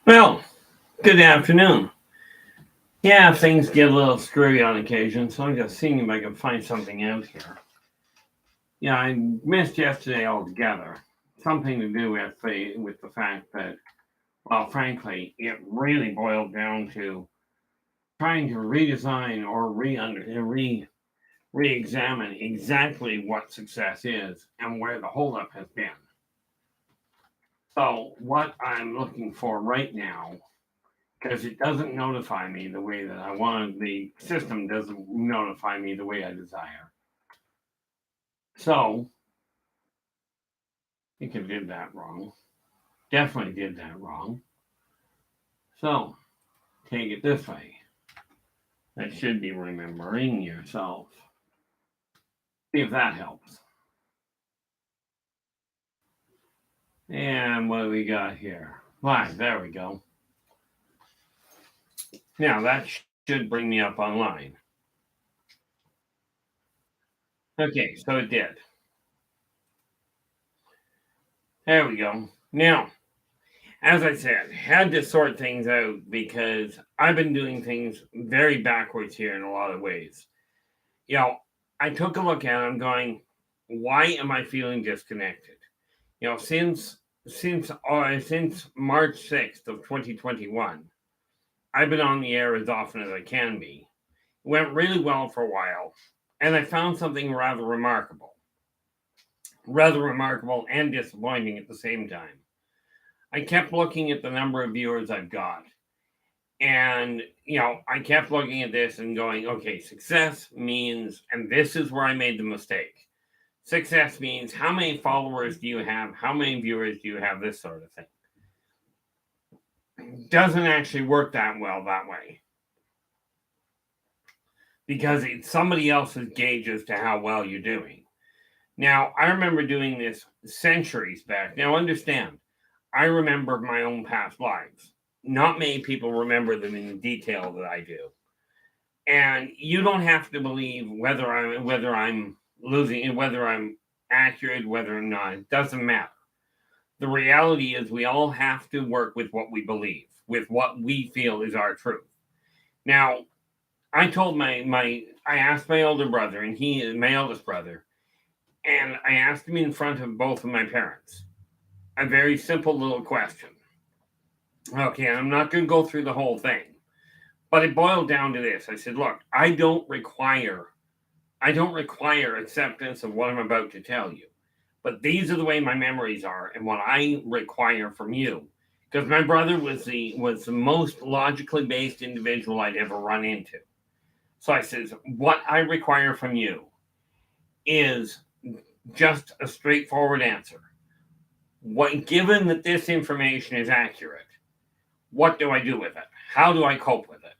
Well, good afternoon. Yeah, things get a little screwy on occasion, so I'm just seeing if I can find something out here. Yeah, I missed yesterday altogether. Something to do with the fact that, well, frankly, it really boiled down to trying to redesign or re-examine exactly what success is and where the holdup has been. So, what I'm looking for right now, because it doesn't notify me the way that I want. The system doesn't notify me the way I desire. So I think I did that wrong. Definitely did that wrong. So take it this way. That should be remembering yourself. See if that helps. And what do we got here? Why, there we go. Now that should bring me up online. Okay, so it did. There we go. Now, as I said, had to sort things out because I've been doing things very backwards here in a lot of ways. You know, I took a look at it, I'm going, why am I feeling disconnected? You know, since March 6th of 2021, I've been on the air as often as I can be. It went really well for a while, and I found something rather remarkable and disappointing at the same time. I kept looking at the number of viewers I've got. And, I kept looking at this and going, okay, success means, and this is where I made the mistake. Success means how many followers do you have? How many viewers do you have? This sort of thing. Doesn't actually work that well that way. Because it's somebody else's gauge as to how well you're doing. Now, I remember doing this centuries back. Now, understand, I remember my own past lives. Not many people remember them in the detail that I do. And you don't have to believe whether I'm losing, whether I'm accurate, whether or not. It doesn't matter. The reality is we all have to work with what we believe, with what we feel is our truth. Now, I told I asked my older brother, and he is my eldest brother, and I asked him in front of both of my parents a very simple little question. Okay, I'm not going to go through the whole thing, but it boiled down to this. I said, look, I don't require acceptance of what I'm about to tell you, but these are the way my memories are and what I require from you. Because my brother was the most logically based individual I'd ever run into. So I says, what I require from you is just a straightforward answer. Given that this information is accurate, what do I do with it? How do I cope with it?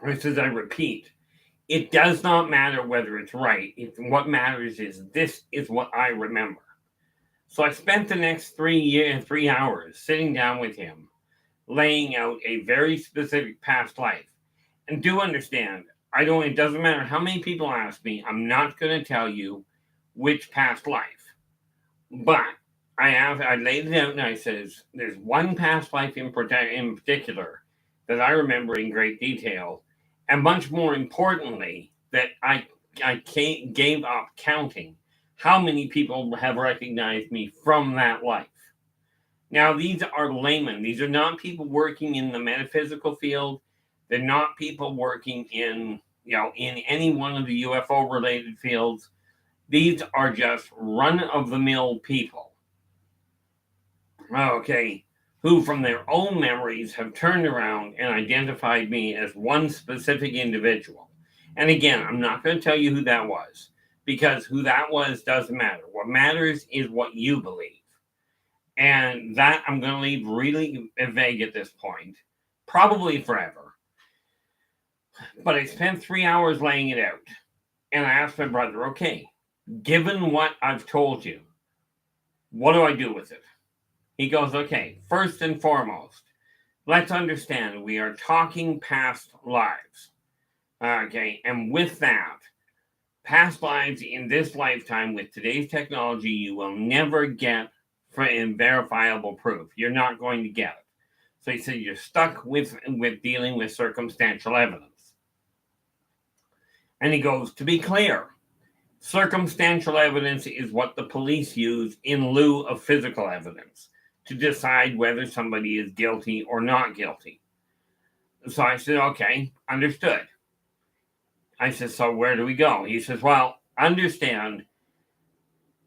I says, I repeat, it does not matter whether it's right. What matters is this is what I remember. So I spent the next 3 hours sitting down with him, laying out a very specific past life. And do understand, it doesn't matter how many people ask me, I'm not going to tell you which past life. But I laid it out and I says, there's one past life in particular that I remember in great detail. And much more importantly, that I gave up counting how many people have recognized me from that life. Now, these are laymen. These are not people working in the metaphysical field. They're not people working in any one of the UFO related fields. These are just run of the mill people. Okay, who from their own memories have turned around and identified me as one specific individual. And again, I'm not going to tell you who that was, because who that was doesn't matter. What matters is what you believe. And that I'm going to leave really vague at this point, probably forever. But I spent 3 hours laying it out. And I asked my brother, okay, given what I've told you, what do I do with it? He goes, okay, first and foremost, let's understand we are talking past lives. Okay, and with that, past lives in this lifetime with today's technology, you will never get verifiable proof. You're not going to get it. So he said, you're stuck with dealing with circumstantial evidence. And he goes, to be clear, circumstantial evidence is what the police use in lieu of physical evidence to decide whether somebody is guilty or not guilty. So I said, okay, understood. I said, so where do we go? He says, well, understand,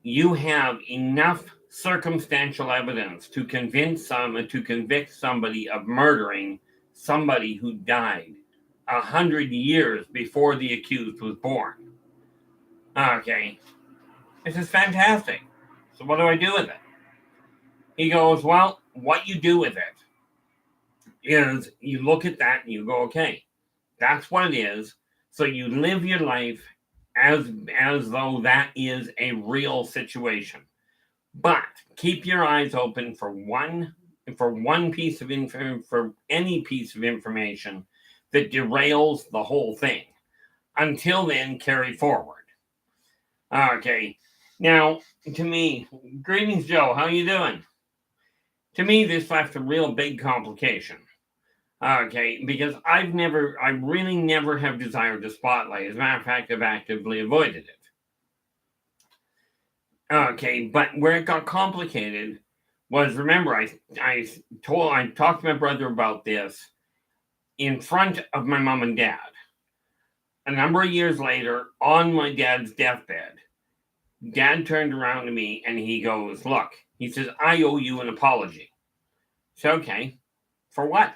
you have enough circumstantial evidence to convict somebody of murdering somebody who died 100 years before the accused was born. Okay. This is fantastic. So what do I do with it? He goes, well, what you do with it is you look at that and you go, okay, that's what it is. So you live your life as though that is a real situation. But keep your eyes open for any piece of information that derails the whole thing. Until then, carry forward. Okay. Now, to me, greetings, Joe. How you doing? To me, this left a real big complication. Okay, because I really never have desired the spotlight. As a matter of fact, I've actively avoided it. Okay, but where it got complicated was, remember, I talked to my brother about this in front of my mom and dad. A number of years later, on my dad's deathbed, Dad turned around to me and he goes, look, he says, I owe you an apology. So, okay, for what?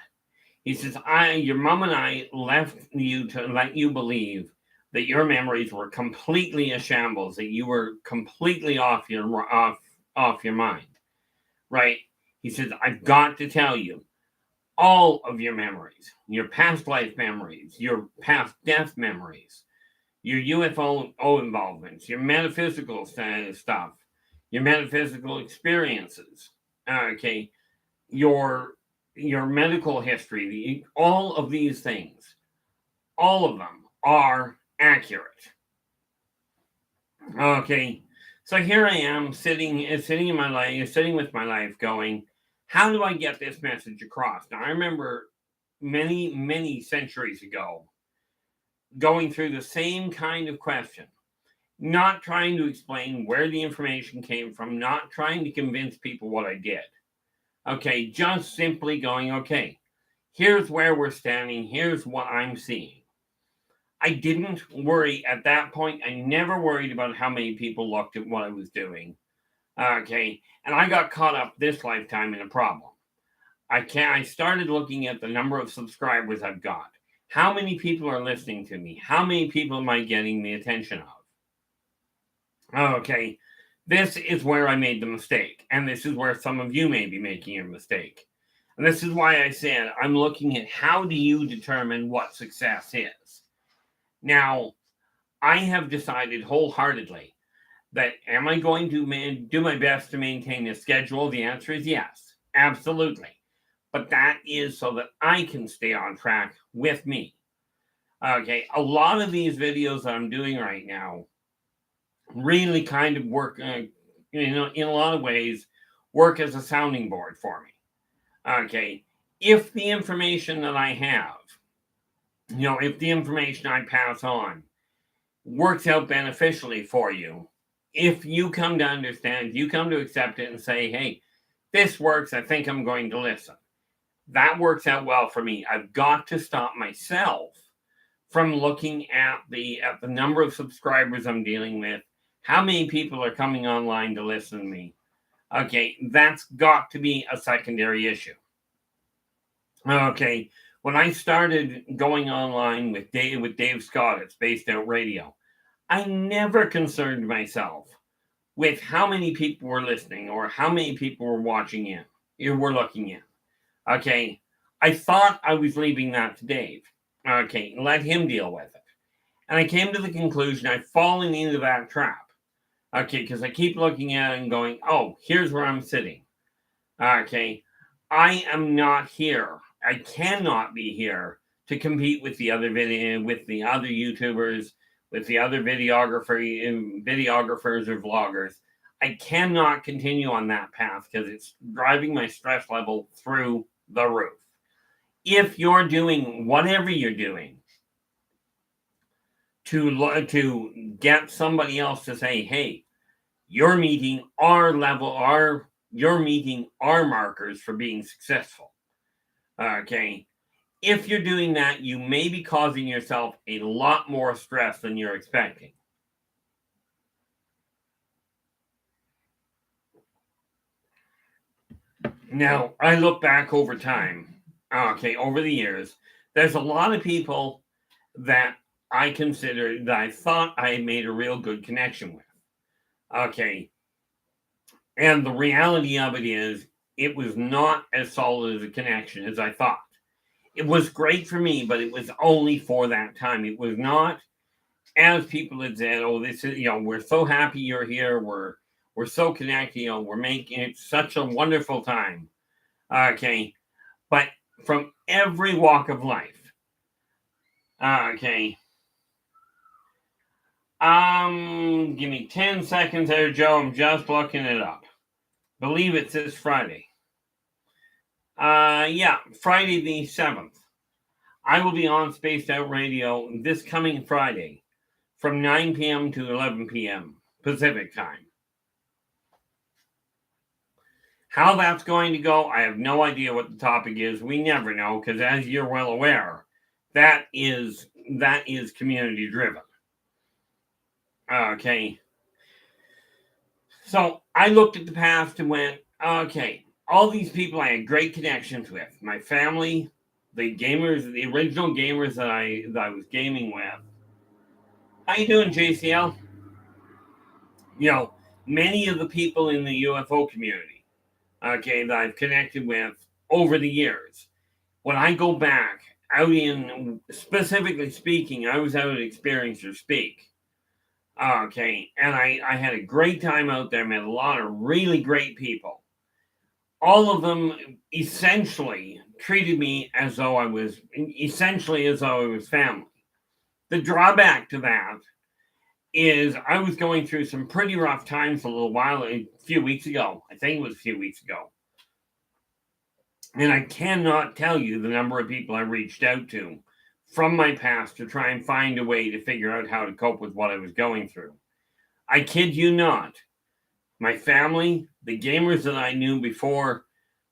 He says, your mom and I left you to let you believe that your memories were completely a shambles, that you were completely off your mind, right? He says, I've got to tell you, all of your memories, your past life memories, your past death memories, your UFO involvements, your metaphysical stuff, your metaphysical experiences, okay, your medical history, all of these things, all of them are accurate. Okay, so here I am sitting in my life, sitting with my life, going, how do I get this message across? Now, I remember many centuries ago going through the same kind of question, not trying to explain where the information came from, not trying to convince people what I did. Okay, just simply going, okay, here's where we're standing, here's what I'm seeing. I didn't worry at that point. I never worried about how many people looked at what I was doing. Okay, and I got caught up this lifetime in a problem. I started looking at the number of subscribers I've got. How many people are listening to me? How many people am I getting the attention of? Okay, this is where I made the mistake. And this is where some of you may be making a mistake. And this is why I said I'm looking at how do you determine what success is. Now, I have decided wholeheartedly that am I going to do my best to maintain a schedule? The answer is yes, absolutely. But that is so that I can stay on track with me. Okay, a lot of these videos that I'm doing right now really kind of work, in a lot of ways, work as a sounding board for me. Okay, if the information that I have, if the information I pass on works out beneficially for you, if you come to understand, you come to accept it and say, hey, this works, I think I'm going to listen. That works out well for me. I've got to stop myself from looking at the number of subscribers I'm dealing with, how many people are coming online to listen to me. Okay, that's got to be a secondary issue. Okay, when I started going online with Dave Scott at Spaced Out Radio, I never concerned myself with how many people were listening or how many people were watching in, were looking in. Okay, I thought I was leaving that to Dave. Okay, let him deal with it. And I came to the conclusion I've fallen into that trap. Okay, because I keep looking at it and going, oh, here's where I'm sitting. Okay, I am not here. I cannot be here to compete with the other YouTubers, with the other videographers or vloggers. I cannot continue on that path because it's driving my stress level through the roof. If you're doing whatever you're doing to get somebody else to say, hey, you're meeting our level, you're meeting our markers for being successful. Okay. If you're doing that, you may be causing yourself a lot more stress than you're expecting. Now, I look back over time, over the years, there's a lot of people that I consider that I thought I had made a real good connection with. Okay. And the reality of it is, it was not as solid as a connection as I thought. It was great for me, but it was only for that time. It was not, as people had said, oh, this is, we're so happy you're here. We're so connected. We're making it such a wonderful time. Okay. But from every walk of life. Okay. Give me 10 seconds there, Joe. I'm just looking it up. Believe it's this Friday. Yeah, Friday the 7th. I will be on Spaced Out Radio this coming Friday from 9 p.m. to 11 p.m. Pacific time. How that's going to go, I have no idea what the topic is. We never know, because as you're well aware, that is community driven. Okay. So I looked at the past and went, okay, all these people I had great connections with. My family, the gamers, the original gamers that I was gaming with. How you doing, JCL? Many of the people in the UFO community, okay, that I've connected with over the years. When I go back out in, specifically speaking, I was out at Experience or Speak. Okay, and I had a great time out there, met a lot of really great people. All of them essentially treated me as though I was family. The drawback to that is I was going through some pretty rough times a few weeks ago. I think it was a few weeks ago. And I cannot tell you the number of people I reached out to from my past to try and find a way to figure out how to cope with what I was going through. I kid you not. My family, the gamers that I knew before,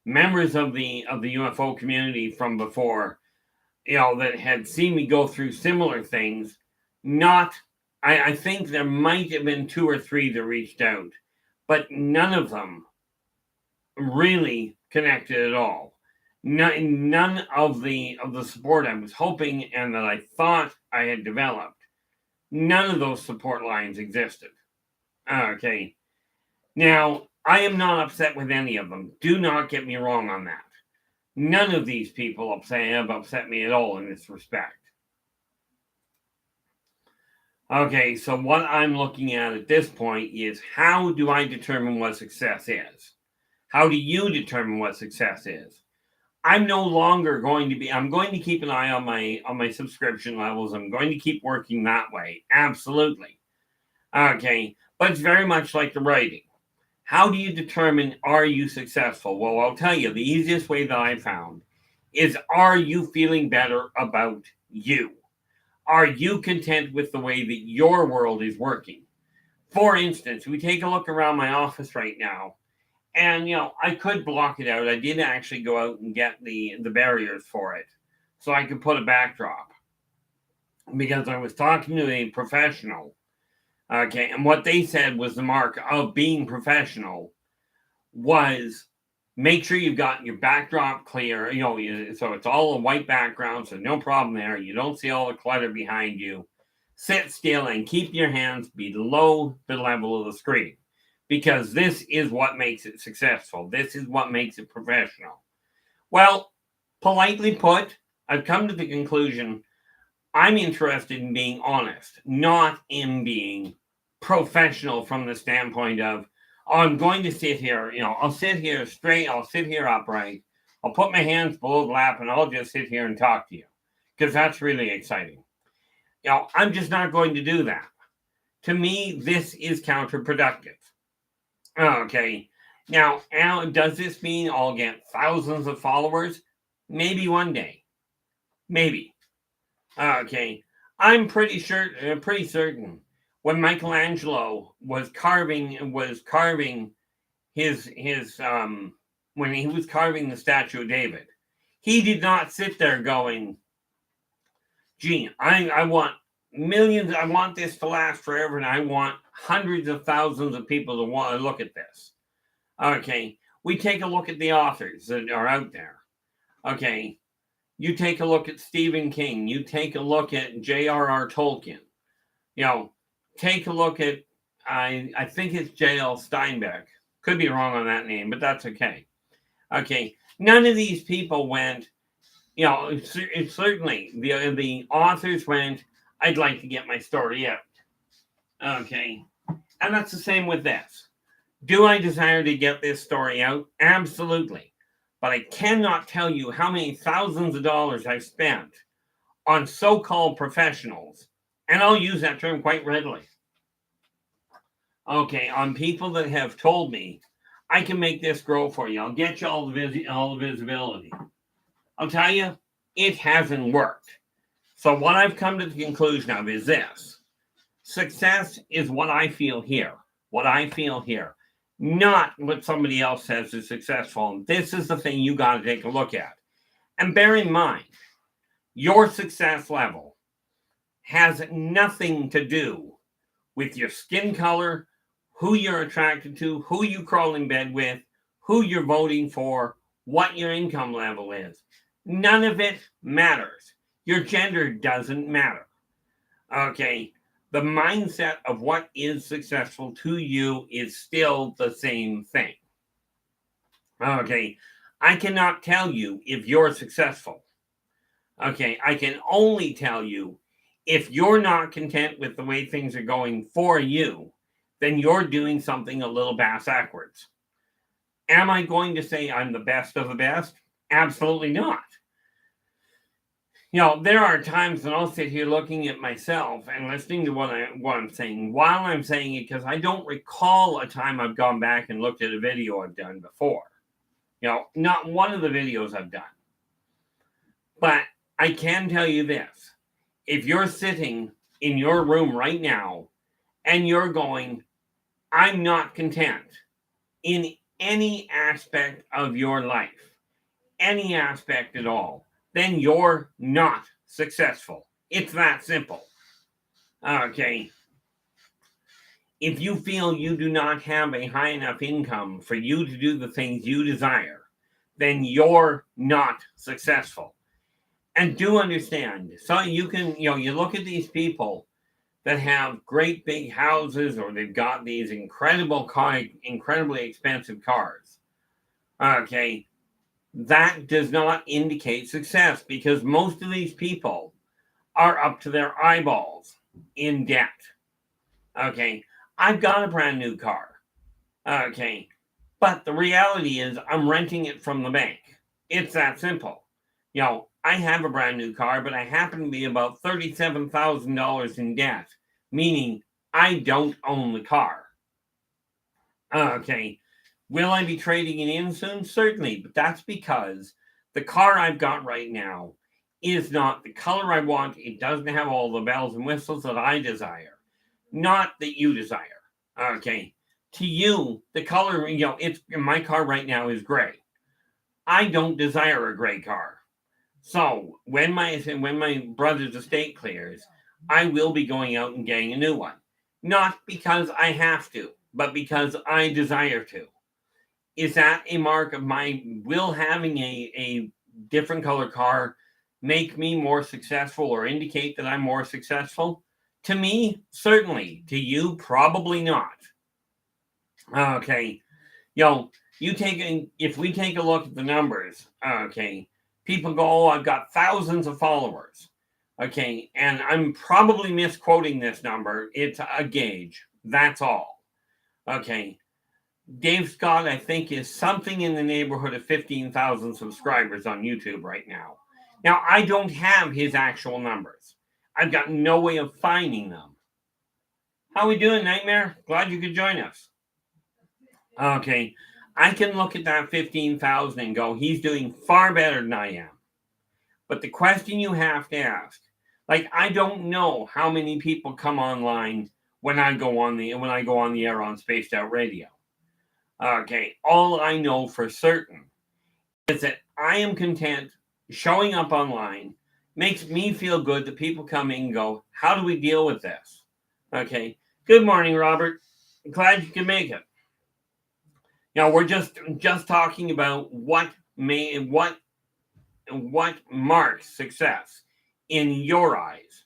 members of the UFO community from before, that had seen me go through similar things, I think there might have been 2 or 3 that reached out, but none of them really connected at all. None of the support I was hoping and that I thought I had developed, none of those support lines existed. Okay. Now, I am not upset with any of them. Do not get me wrong on that. None of these people have upset me at all in this respect. Okay, so what I'm looking at this point is, how do I determine what success is? How do you determine what success is? I'm no longer going to be, I'm going to keep an eye on my subscription levels. I'm going to keep working that way. Absolutely. Okay, but it's very much like the writing. How do you determine, are you successful? Well, I'll tell you, the easiest way that I found is, are you feeling better about you? Are you content with the way that your world is working? For instance, we take a look around my office right now, and I could block it out. I did actually go out and get the barriers for it, so I could put a backdrop, because I was talking to a professional. Okay, and what they said was the mark of being professional was, make sure you've got your backdrop clear, so it's all a white background, so no problem there. You don't see all the clutter behind you. Sit still and keep your hands below the level of the screen, because this is what makes it successful. This is what makes it professional. Well, politely put, I've come to the conclusion I'm interested in being honest, not in being professional from the standpoint of, I'm going to sit here, I'll sit here straight, I'll sit here upright, I'll put my hands below the lap, and I'll just sit here and talk to you, because that's really exciting. I'm just not going to do that. To me, this is counterproductive. Okay. Now, does this mean I'll get thousands of followers? Maybe one day. Maybe. Okay. I'm pretty certain when Michelangelo was carving his when he was carving the statue of David, he did not sit there going, gee, I want millions, I want this to last forever, and I want hundreds of thousands of people to want to look at this. Okay, we take a look at the authors that are out there. Okay, you take a look at Stephen King, you take a look at J.R.R. Tolkien, take a look at, I think it's J.L. Steinbeck. Could be wrong on that name, but that's okay. Okay, none of these people went, it's certainly the authors went, I'd like to get my story out. Okay, and that's the same with this. Do I desire to get this story out? Absolutely. But I cannot tell you how many thousands of dollars I've spent on so-called professionals, and I'll use that term quite readily. Okay, on people that have told me, I can make this grow for you. I'll get you all the visibility. I'll tell you, it hasn't worked. So what I've come to the conclusion of is this. Success is what I feel here. What I feel here. Not what somebody else says is successful. This is the thing you got to take a look at. And bear in mind, your success level has nothing to do with your skin color, who you're attracted to, who you crawl in bed with, who you're voting for, what your income level is. None of it matters. Your gender doesn't matter. Okay, the mindset of what is successful to you is still the same thing. Okay, I cannot tell you if you're successful. Okay, I can only tell you if you're not content with the way things are going for you, then you're doing something a little backwards. Am I going to say I'm the best of the best? Absolutely not. There are times when I'll sit here looking at myself and listening to what I'm saying while I'm saying it, because I don't recall a time I've gone back and looked at a video I've done before. Not one of the videos I've done. But I can tell you this. If you're sitting in your room right now and you're going, I'm not content in any aspect of your life, any aspect at all, then you're not successful. It's that simple. Okay. If you feel you do not have a high enough income for you to do the things you desire, then you're not successful. And do understand, so you can, you look at these people that have great big houses, or they've got these incredibly expensive cars. Okay. That does not indicate success, because most of these people are up to their eyeballs in debt. Okay. I've got a brand new car. Okay. But the reality is I'm renting it from the bank. It's that simple. I have a brand new car, but I happen to be about $37,000 in debt, meaning I don't own the car. Okay. Will I be trading it in soon? Certainly, but that's because the car I've got right now is not the color I want. It doesn't have all the bells and whistles that I desire. Not that you desire. Okay. To you, the color, it's my car right now is gray. I don't desire a gray car. So when my brother's estate clears, I will be going out and getting a new one. Not because I have to, but because I desire to. Is that a mark of will having a different color car make me more successful or indicate that I'm more successful? To me, certainly. To you, probably not. Okay. If we take a look at the numbers, okay, people go, oh, I've got thousands of followers. Okay, and I'm probably misquoting this number. It's a gauge. That's all. Okay. Dave Scott, I think, is something in the neighborhood of 15,000 subscribers on YouTube right now. Now, I don't have his actual numbers. I've got no way of finding them. How we doing, Nightmare? Glad you could join us. Okay. I can look at that 15,000 and go, he's doing far better than I am. But the question you have to ask, like, I don't know how many people come online when I go on the air on Spaced Out Radio. Okay, all I know for certain is that I am content showing up online. Makes me feel good that people come in and go, how do we deal with this? Okay, good morning, Robert. Glad you can make it. We're just talking about what marks success in your eyes.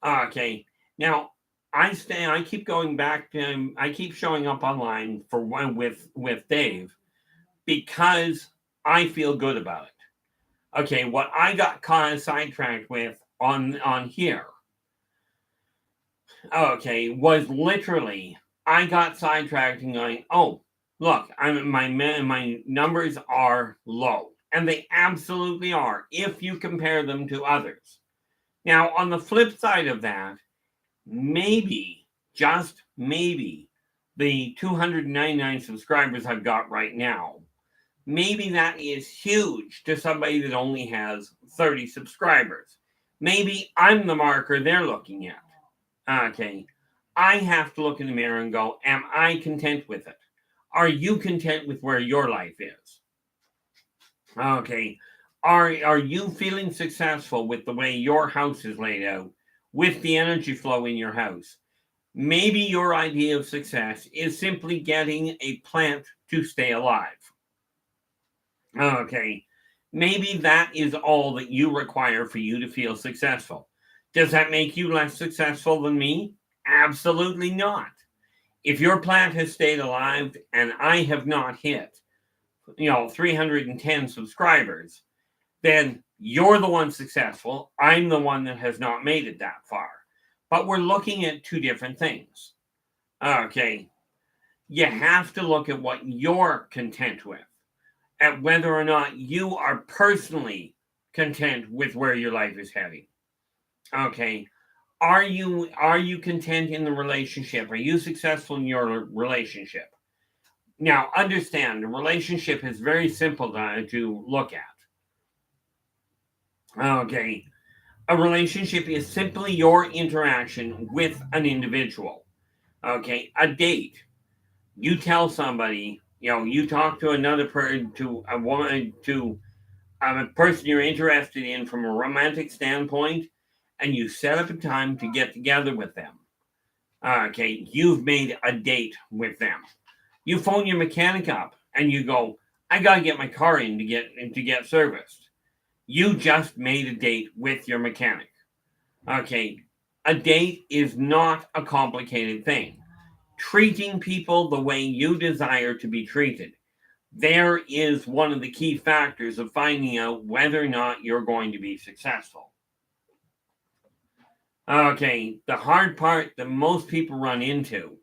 Okay, now I keep going back to, I keep showing up online for one with Dave because I feel good about it. Okay, what I got kind of sidetracked with on here, okay, was literally I got sidetracked and going, oh, look, my numbers are low, and they absolutely are if you compare them to others. Now, on the flip side of that, maybe, just maybe, the 299 subscribers I've got right now, maybe that is huge to somebody that only has 30 subscribers. Maybe I'm the marker they're looking at. Okay, I have to look in the mirror and go, am I content with it? Are you content with where your life is? Okay, are you feeling successful with the way your house is laid out, with the energy flow in your house? Maybe your idea of success is simply getting a plant to stay alive. Okay, maybe that is all that you require for you to feel successful. Does that make you less successful than me? Absolutely not. If your plant has stayed alive and I have not hit, 310 subscribers, then you're the one successful. I'm the one that has not made it that far. But we're looking at two different things. Okay. You have to look at what you're content with, at whether or not you are personally content with where your life is heading. Okay. Are you content in the relationship? Are you successful in your relationship? Now, understand, a relationship is very simple to look at. Okay. A relationship is simply your interaction with an individual. Okay. A date. You tell somebody, you talk to another person, to a woman, to a person you're interested in from a romantic standpoint, and you set up a time to get together with them. Okay. You've made a date with them. You phone your mechanic up and you go, I got to get my car in to get serviced. You just made a date with your mechanic. Okay, a date is not a complicated thing. Treating people the way you desire to be treated. There is one of the key factors of finding out whether or not you're going to be successful. Okay, the hard part that most people run into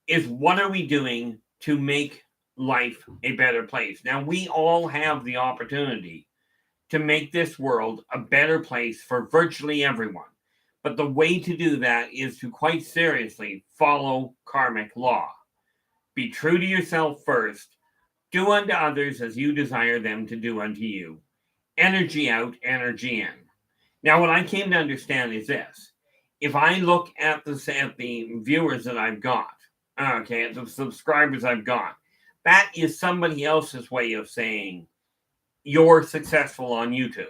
is, what are we doing to make life a better place? Now, we all have the opportunity to make this world a better place for virtually everyone. But the way to do that is to quite seriously follow karmic law. Be true to yourself first. Do unto others as you desire them to do unto you. Energy out, energy in. Now, what I came to understand is this. If I look at the viewers that I've got, okay, at the subscribers I've got, that is somebody else's way of saying you're successful on YouTube.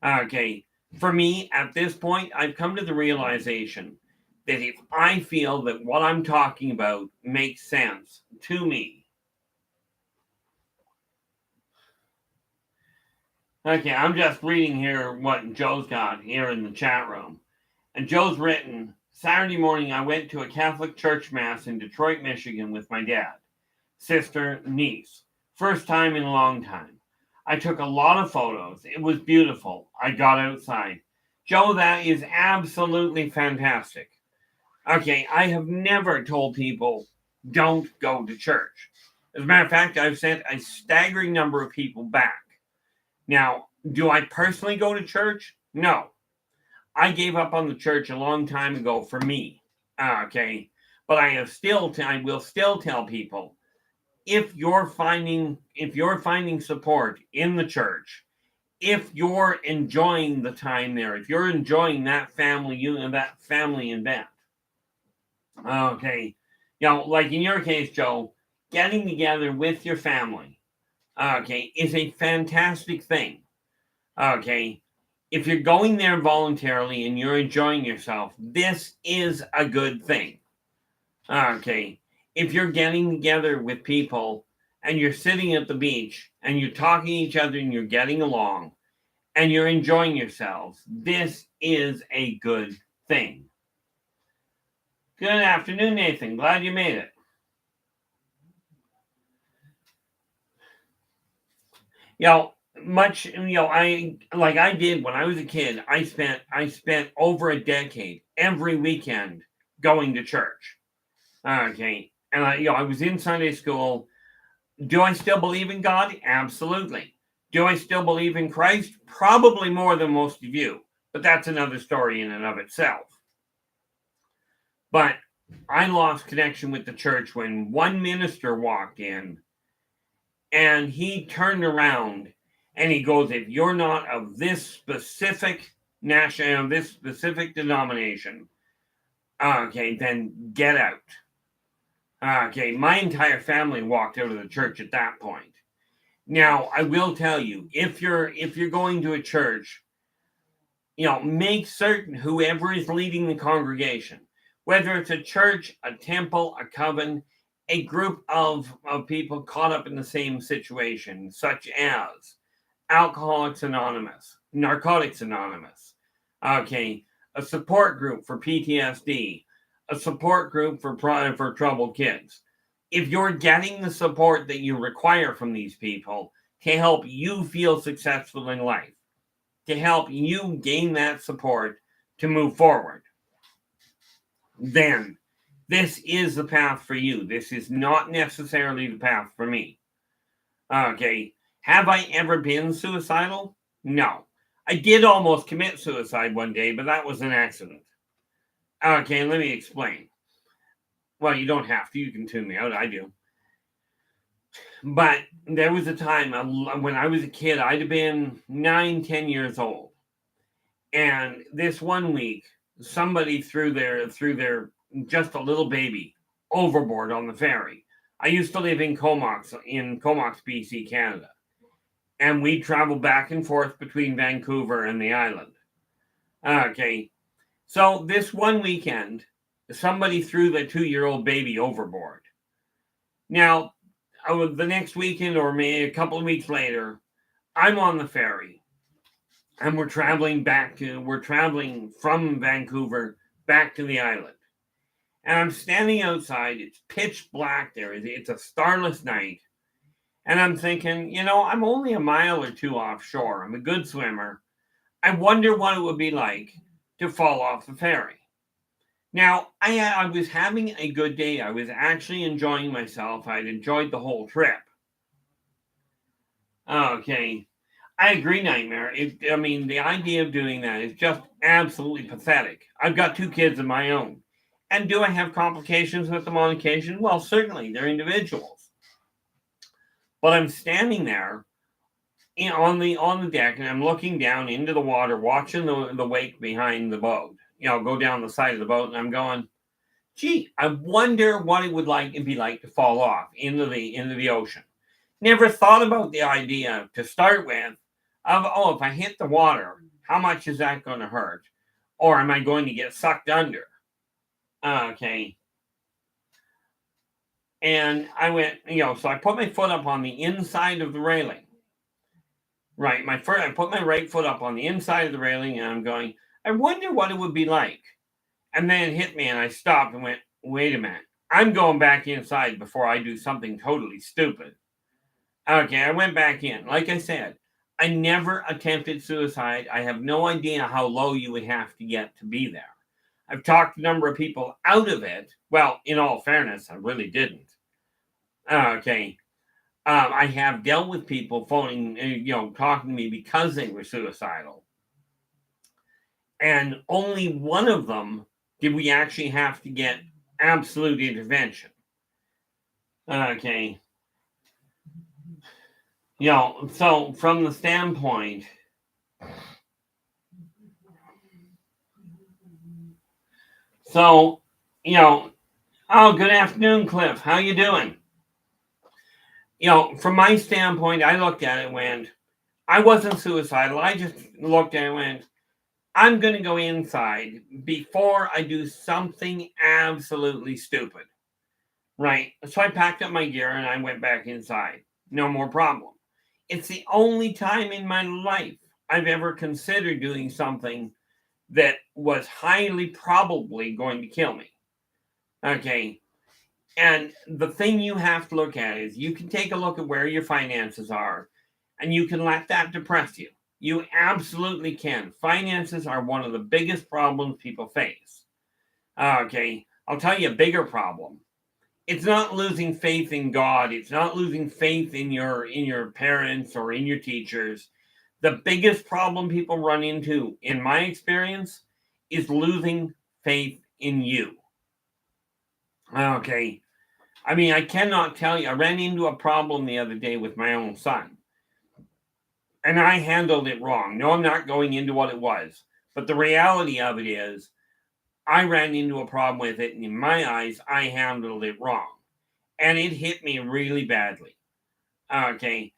Okay, for me, at this point, I've come to the realization that if I feel that what I'm talking about makes sense to me. Okay, I'm just reading here what Joe's got here in the chat room. And Joe's written, Saturday morning, I went to a Catholic church mass in Detroit, Michigan with my dad, sister, niece. First time in a long time. I took a lot of photos. It was beautiful. I got outside. Joe, that is absolutely fantastic. Okay, I have never told people don't go to church. As a matter of fact, I've sent a staggering number of people back. Now, do I personally go to church? No. I gave up on the church a long time ago for me. Okay, but I will still tell people, if you're finding support in the church, if you're enjoying the time there, if you're enjoying that family event, okay, like in your case, Joe, getting together with your family, okay, is a fantastic thing. Okay, if you're going there voluntarily and you're enjoying yourself, this is a good thing. Okay, if you're getting together with people and you're sitting at the beach and you're talking to each other and you're getting along and you're enjoying yourselves, this is a good thing. Good afternoon, Nathan. Glad you made it. I did when I was a kid. I spent over a decade every weekend going to church. Okay, and I was in Sunday school. Do I still believe in God? Absolutely. Do I still believe in Christ? Probably more than most of you, but that's another story in and of itself. But I lost connection with the church when one minister walked in and he turned around and he goes, if you're not of this specific this specific denomination, okay, then get out. Okay, my entire family walked out of the church at that point. Now, I will tell you, if you're going to a church, make certain whoever is leading the congregation, whether it's a church, a temple, a coven, a group of people caught up in the same situation, such as Alcoholics Anonymous, Narcotics Anonymous, okay, a support group for PTSD, a support group for troubled kids. If you're getting the support that you require from these people to help you feel successful in life, to help you gain that support to move forward, then this is the path for you. This is not necessarily the path for me. Okay. Have I ever been suicidal? No. I did almost commit suicide one day, but that was an accident. Okay, let me explain. Well, you don't have to. You can tune me out. I do. But there was a time when I was a kid, I'd have been 9-10 years old. And this one week, somebody threw their just a little baby overboard on the ferry. I used to live in Comox, BC, Canada. And we traveled back and forth between Vancouver and the island. Okay. So this one weekend, somebody threw the 2-year-old baby overboard. Now, the next weekend or maybe a couple of weeks later, I'm on the ferry and we're traveling from Vancouver back to the island. And I'm standing outside. It's pitch black there. It's a starless night. And I'm thinking, I'm only a mile or two offshore. I'm a good swimmer. I wonder what it would be like to fall off the ferry. Now, I was having a good day. I was actually enjoying myself. I'd enjoyed the whole trip. Okay. I agree, Nightmare. The idea of doing that is just absolutely pathetic. I've got 2 kids of my own. And do I have complications with them on occasion? Well, certainly. They're individuals. But I'm standing there on the deck and I'm looking down into the water, watching the wake behind the boat, go down the side of the boat, and I'm going, gee, I wonder what it would be like to fall off into the ocean. Never thought about the idea to start with of, if I hit the water, how much is that going to hurt? Or am I going to get sucked under? Okay. And I went, so I put my foot up on the inside of the railing. Right. I put my right foot up on the inside of the railing and I'm going, I wonder what it would be like. And then it hit me and I stopped and went, wait a minute. I'm going back inside before I do something totally stupid. Okay, I went back in. Like I said, I never attempted suicide. I have no idea how low you would have to get to be there. I've talked to a number of people out of it. Well, in all fairness, I really didn't. Okay. I have dealt with people phoning, talking to me because they were suicidal. And only one of them did we actually have to get absolute intervention. Okay. So from the standpoint, so, oh, good afternoon, Cliff. How you doing? From my standpoint, I looked at it and went, I wasn't suicidal. I just looked at it and went, I'm going to go inside before I do something absolutely stupid. Right. So I packed up my gear and I went back inside. No more problem. It's the only time in my life I've ever considered doing something that was highly probably going to kill me. Okay. And the thing you have to look at is you can take a look at where your finances are and you can let that depress you. You absolutely can. Finances are one of the biggest problems people face. Okay. I'll tell you a bigger problem. It's not losing faith in God. It's not losing faith in your parents or in your teachers. The biggest problem people run into, in my experience, is losing faith in you. Okay. I mean, I cannot tell you. I ran into a problem the other day with my own son, and I handled it wrong. No, I'm not going into what it was, but the reality of it is, I ran into a problem with it, and in my eyes, I handled it wrong, and it hit me really badly. Okay.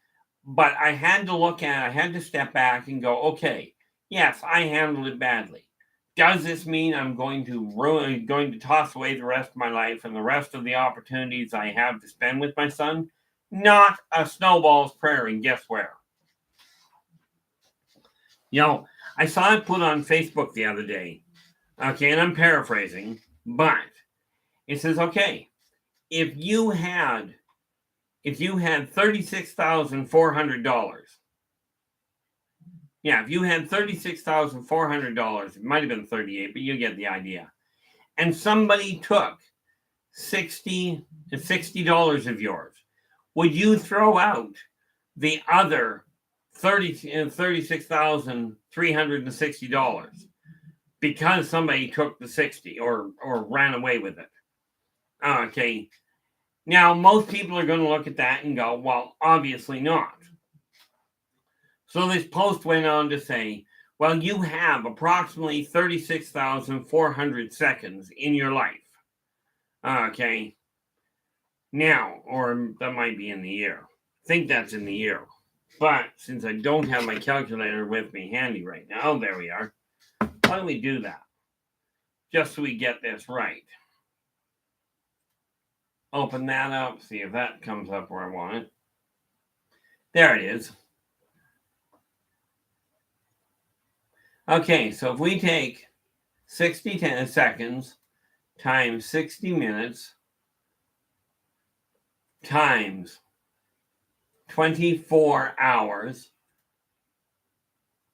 But I had to look at it, I had to step back and go, okay, yes, I handled it badly. Does this mean I'm going to toss away the rest of my life and the rest of the opportunities I have to spend with my son? Not a snowball's prayer, and guess where? I saw it put on Facebook the other day. Okay, and I'm paraphrasing, but it says, okay, if you had $36,400, if you had $36,400, it might have been 38, but you get the idea. And somebody took $60 of yours, would you throw out the other $36,360 because somebody took the 60 or ran away with it? Okay. Now, most people are going to look at that and go, well, obviously not. So this post went on to say, well, you have approximately 36,400 seconds in your life. Okay. Now, or that might be in the year. I think that's in the year. But since I don't have my calculator with me handy right now, there we are. Why don't we do that? Just so we get this right. Open that up, see if that comes up where I want it. There it is. Okay, so if we take 60 seconds times 60 minutes times 24 hours.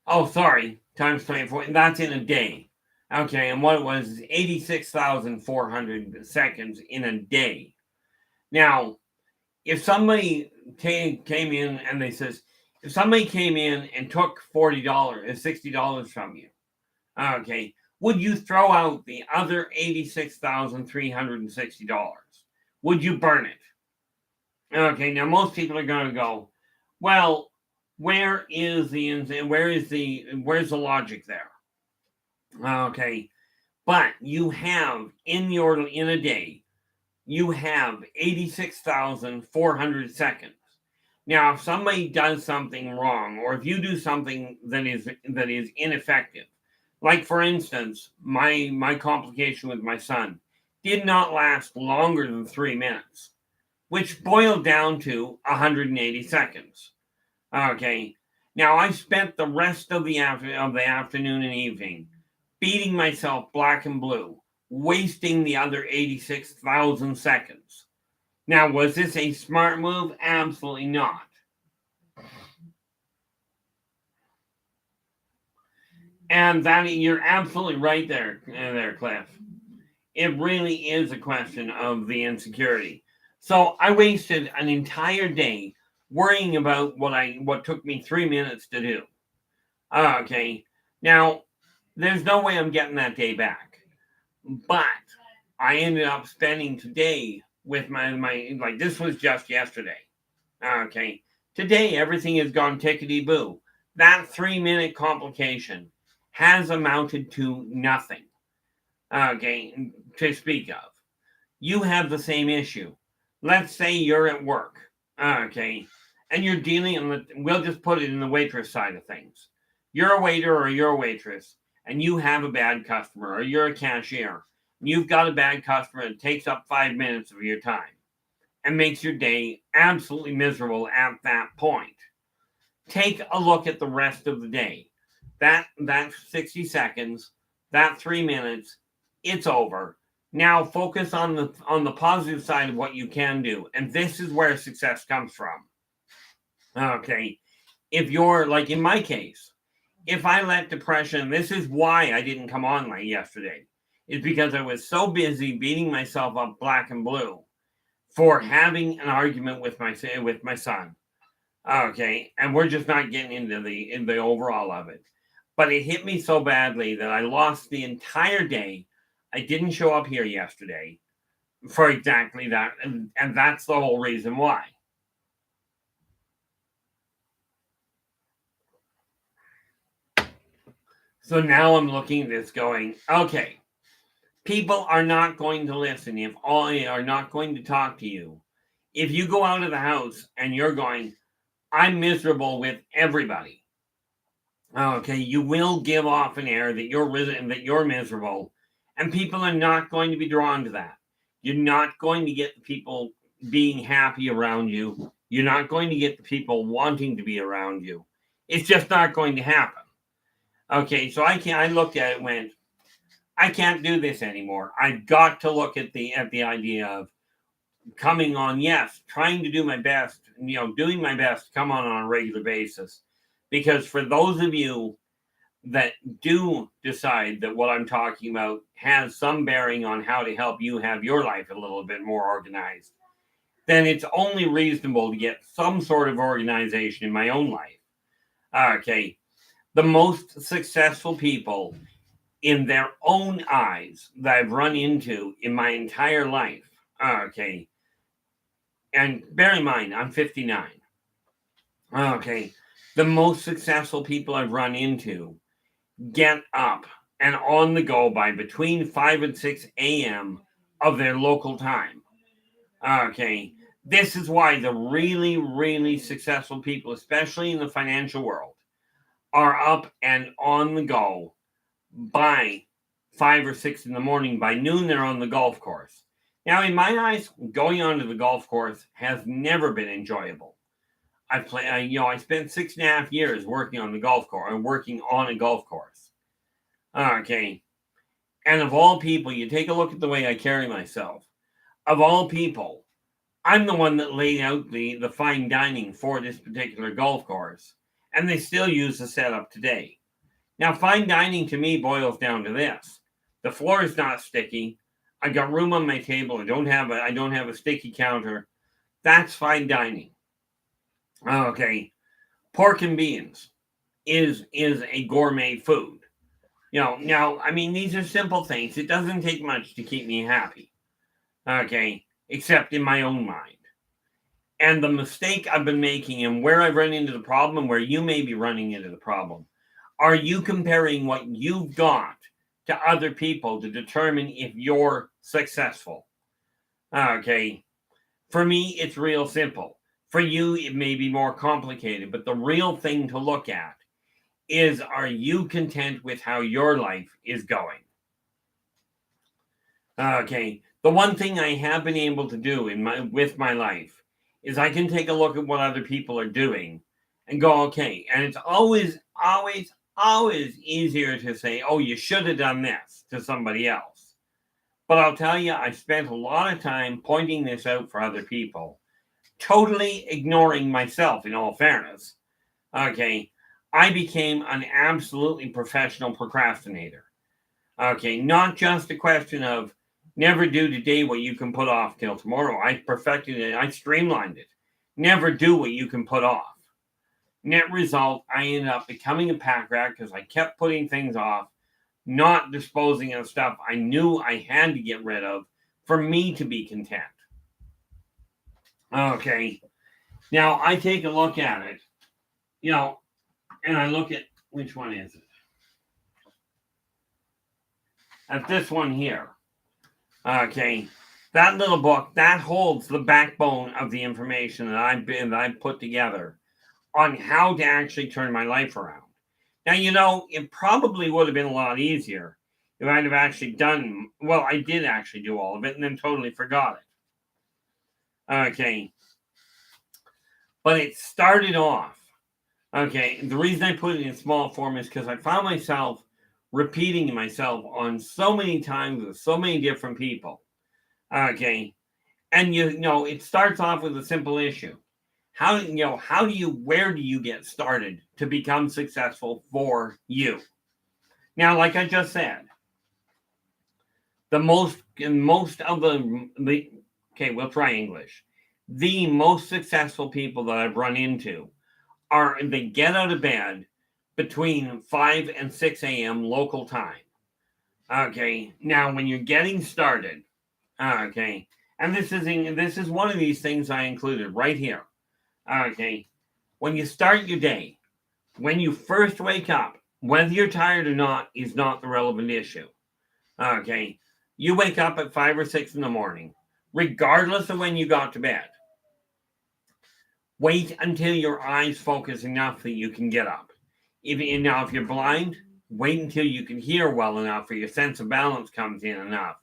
Oh, sorry, times 24. That's in a day. Okay, and what it was is 86,400 seconds in a day. Now, if somebody came in and they says, if somebody came in and took $40, $60 from you, okay, would you throw out the other $86,360? Would you burn it? Okay, now most people are going to go, well, where's the logic there? Okay, but you have in a day, you have 86,400 seconds. Now, if somebody does something wrong, or if you do something that is ineffective, like for instance, my complication with my son did not last longer than 3 minutes, which boiled down to 180 seconds. Okay, now I spent the rest of the afternoon and evening beating myself black and blue, wasting the other 86,000 seconds. Now, was this a smart move? Absolutely not. And that you're absolutely right there, Cliff. It really is a question of the insecurity. So I wasted an entire day worrying about what took me 3 minutes to do. Okay, now there's no way I'm getting that day back, but I ended up spending today with my like this was just yesterday. Okay, Today, everything has gone tickety-boo. That 3-minute complication has amounted to nothing, okay, to speak of. You have the same issue. Let's say you're at work, okay, and you're dealing, we'll just put it in the waitress side of things. You're a waiter or you're a waitress, and you have a bad customer, or you're a cashier, and you've got a bad customer that takes up 5 minutes of your time and makes your day absolutely miserable at that point. Take a look at the rest of the day. That 60 seconds, that 3 minutes, it's over. Now focus on the positive side of what you can do. And this is where success comes from. Okay. If you're like in my case, if I let depression, this is why I didn't come on like yesterday, is because I was so busy beating myself up black and blue for having an argument with my son. Okay, and we're just not getting into the overall of it. But it hit me so badly that I lost the entire day. I didn't show up here yesterday for exactly that, and that's the whole reason why. So now I'm looking at this going, okay, people are not going to listen if all are not going to talk to you. If you go out of the house and you're going, I'm miserable with everybody. Okay, you will give off an air that you're miserable, and people are not going to be drawn to that. You're not going to get the people being happy around you. You're not going to get the people wanting to be around you. It's just not going to happen. Okay, so I looked at it and went, I can't do this anymore. I've got to look at the idea of coming on, yes, trying to do my best, doing my best to come on a regular basis. Because for those of you that do decide that what I'm talking about has some bearing on how to help you have your life a little bit more organized, then it's only reasonable to get some sort of organization in my own life. Okay. The most successful people in their own eyes that I've run into in my entire life, okay, and bear in mind, I'm 59. Okay. The most successful people I've run into get up and on the go by between 5 and 6 a.m. of their local time. Okay. This is why the really, really successful people, especially in the financial world, are up and on the go by 5 or 6 in the morning. By noon, they're on the golf course. Now, in my eyes, going onto the golf course has never been enjoyable. I spent 6.5 years working on the golf course, or working on a golf course. Okay. And of all people, you take a look at the way I carry myself. Of all people, I'm the one that laid out the fine dining for this particular golf course. And they still use the setup today. Now, fine dining to me boils down to this. The floor is not sticky. I got room on my table. I don't have a sticky counter. That's fine dining. Okay. Pork and beans is a gourmet food. Now, I mean, these are simple things. It doesn't take much to keep me happy. Okay. Except in my own mind. And the mistake I've been making, and where I've run into the problem, where you may be running into the problem, are you comparing what you've got to other people to determine if you're successful? Okay. For me, it's real simple. For you, it may be more complicated, but the real thing to look at is, are you content with how your life is going? Okay. The one thing I have been able to do with my life is I can take a look at what other people are doing and go, okay. And it's always easier to say, oh, you should have done this to somebody else. But I'll tell you, I spent a lot of time pointing this out for other people, totally ignoring myself, in all fairness. Okay. I became an absolutely professional procrastinator. Okay. Not just a question of never do today what you can put off till tomorrow. I perfected it. I streamlined it. Never do what you can put off. Net result, I ended up becoming a pack rat because I kept putting things off, not disposing of stuff I knew I had to get rid of for me to be content. Okay. Now, I take a look at it, and I look at, which one is it? At this one here. Okay. That little book, that holds the backbone of the information that I've put together on how to actually turn my life around. Now, it probably would have been a lot easier if I'd have actually done, well, I did actually do all of it and then totally forgot it. Okay. But it started off. Okay. The reason I put it in small form is because I found myself repeating myself on so many times with so many different people. Okay. And it starts off with a simple issue. Where do you get started to become successful for you? Now, like I just said, most of the okay, we'll try English. The most successful people that I've run into they get out of bed between 5 and 6 a.m. local time. Okay. Now, when you're getting started, okay, and this is one of these things I included right here. Okay. When you start your day, when you first wake up, whether you're tired or not is not the relevant issue. Okay. You wake up at 5 or 6 in the morning, regardless of when you got to bed. Wait until your eyes focus enough that you can get up. If you're blind, wait until you can hear well enough or your sense of balance comes in enough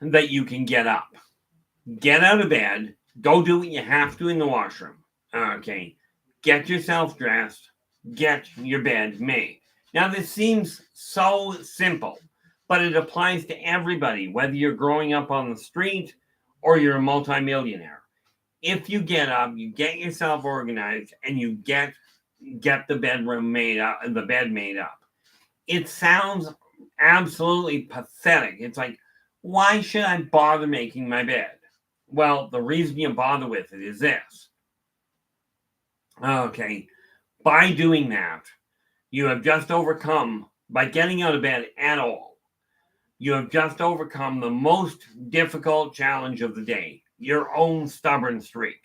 that you can get up. Get out of bed. Go do what you have to in the washroom. Okay. Get yourself dressed. Get your bed made. Now, this seems so simple, but it applies to everybody, whether you're growing up on the street or you're a multimillionaire. If you get up, you get yourself organized, and you get the bedroom made up, the bed made up. It sounds absolutely pathetic. It's like, why should I bother making my bed? Well, the reason you bother with it is this. Okay. By doing that, you have just overcome, by getting out of bed at all, you have just overcome the most difficult challenge of the day, your own stubborn streak.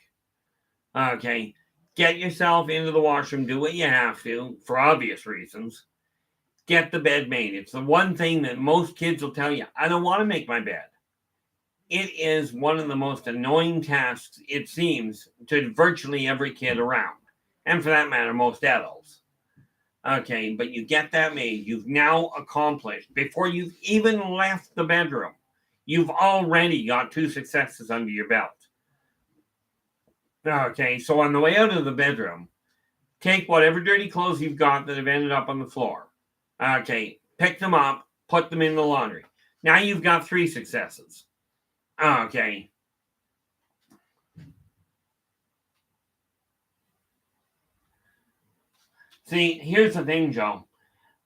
Okay. Get yourself into the washroom, do what you have to, for obvious reasons. Get the bed made. It's the one thing that most kids will tell you, I don't want to make my bed. It is one of the most annoying tasks, it seems, to virtually every kid around. And for that matter, most adults. Okay, but you get that made. You've now accomplished, before you've even left the bedroom, you've already got 2 successes under your belt. Okay, so on the way out of the bedroom, take whatever dirty clothes you've got that have ended up on the floor. Okay, pick them up, put them in the laundry. Now you've got 3 successes. Okay. See, here's the thing, Joe.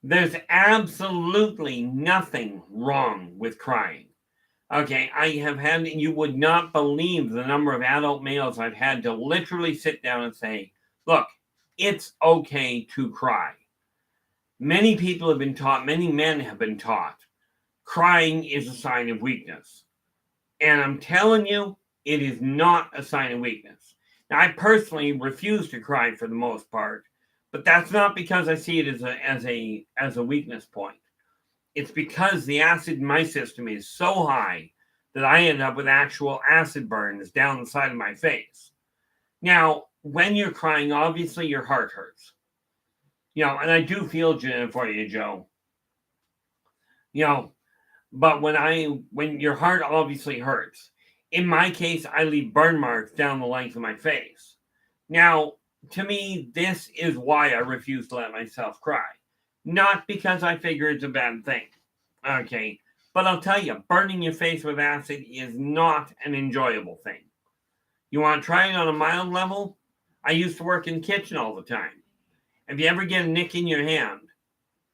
There's absolutely nothing wrong with crying. Okay, you would not believe the number of adult males I've had to literally sit down and say, look, it's okay to cry. Many people have been taught, many men have been taught, crying is a sign of weakness. And I'm telling you, it is not a sign of weakness. Now, I personally refuse to cry for the most part, but that's not because I see it as a weakness point. It's because the acid in my system is so high that I end up with actual acid burns down the side of my face. Now, when you're crying, obviously your heart hurts. And I do feel for you, Joe. But when your heart obviously hurts, in my case, I leave burn marks down the length of my face. Now, to me, this is why I refuse to let myself cry. Not because I figure it's a bad thing. Okay. But I'll tell you, burning your face with acid is not an enjoyable thing. You want to try it on a mild level? I used to work in the kitchen all the time. If you ever get a nick in your hand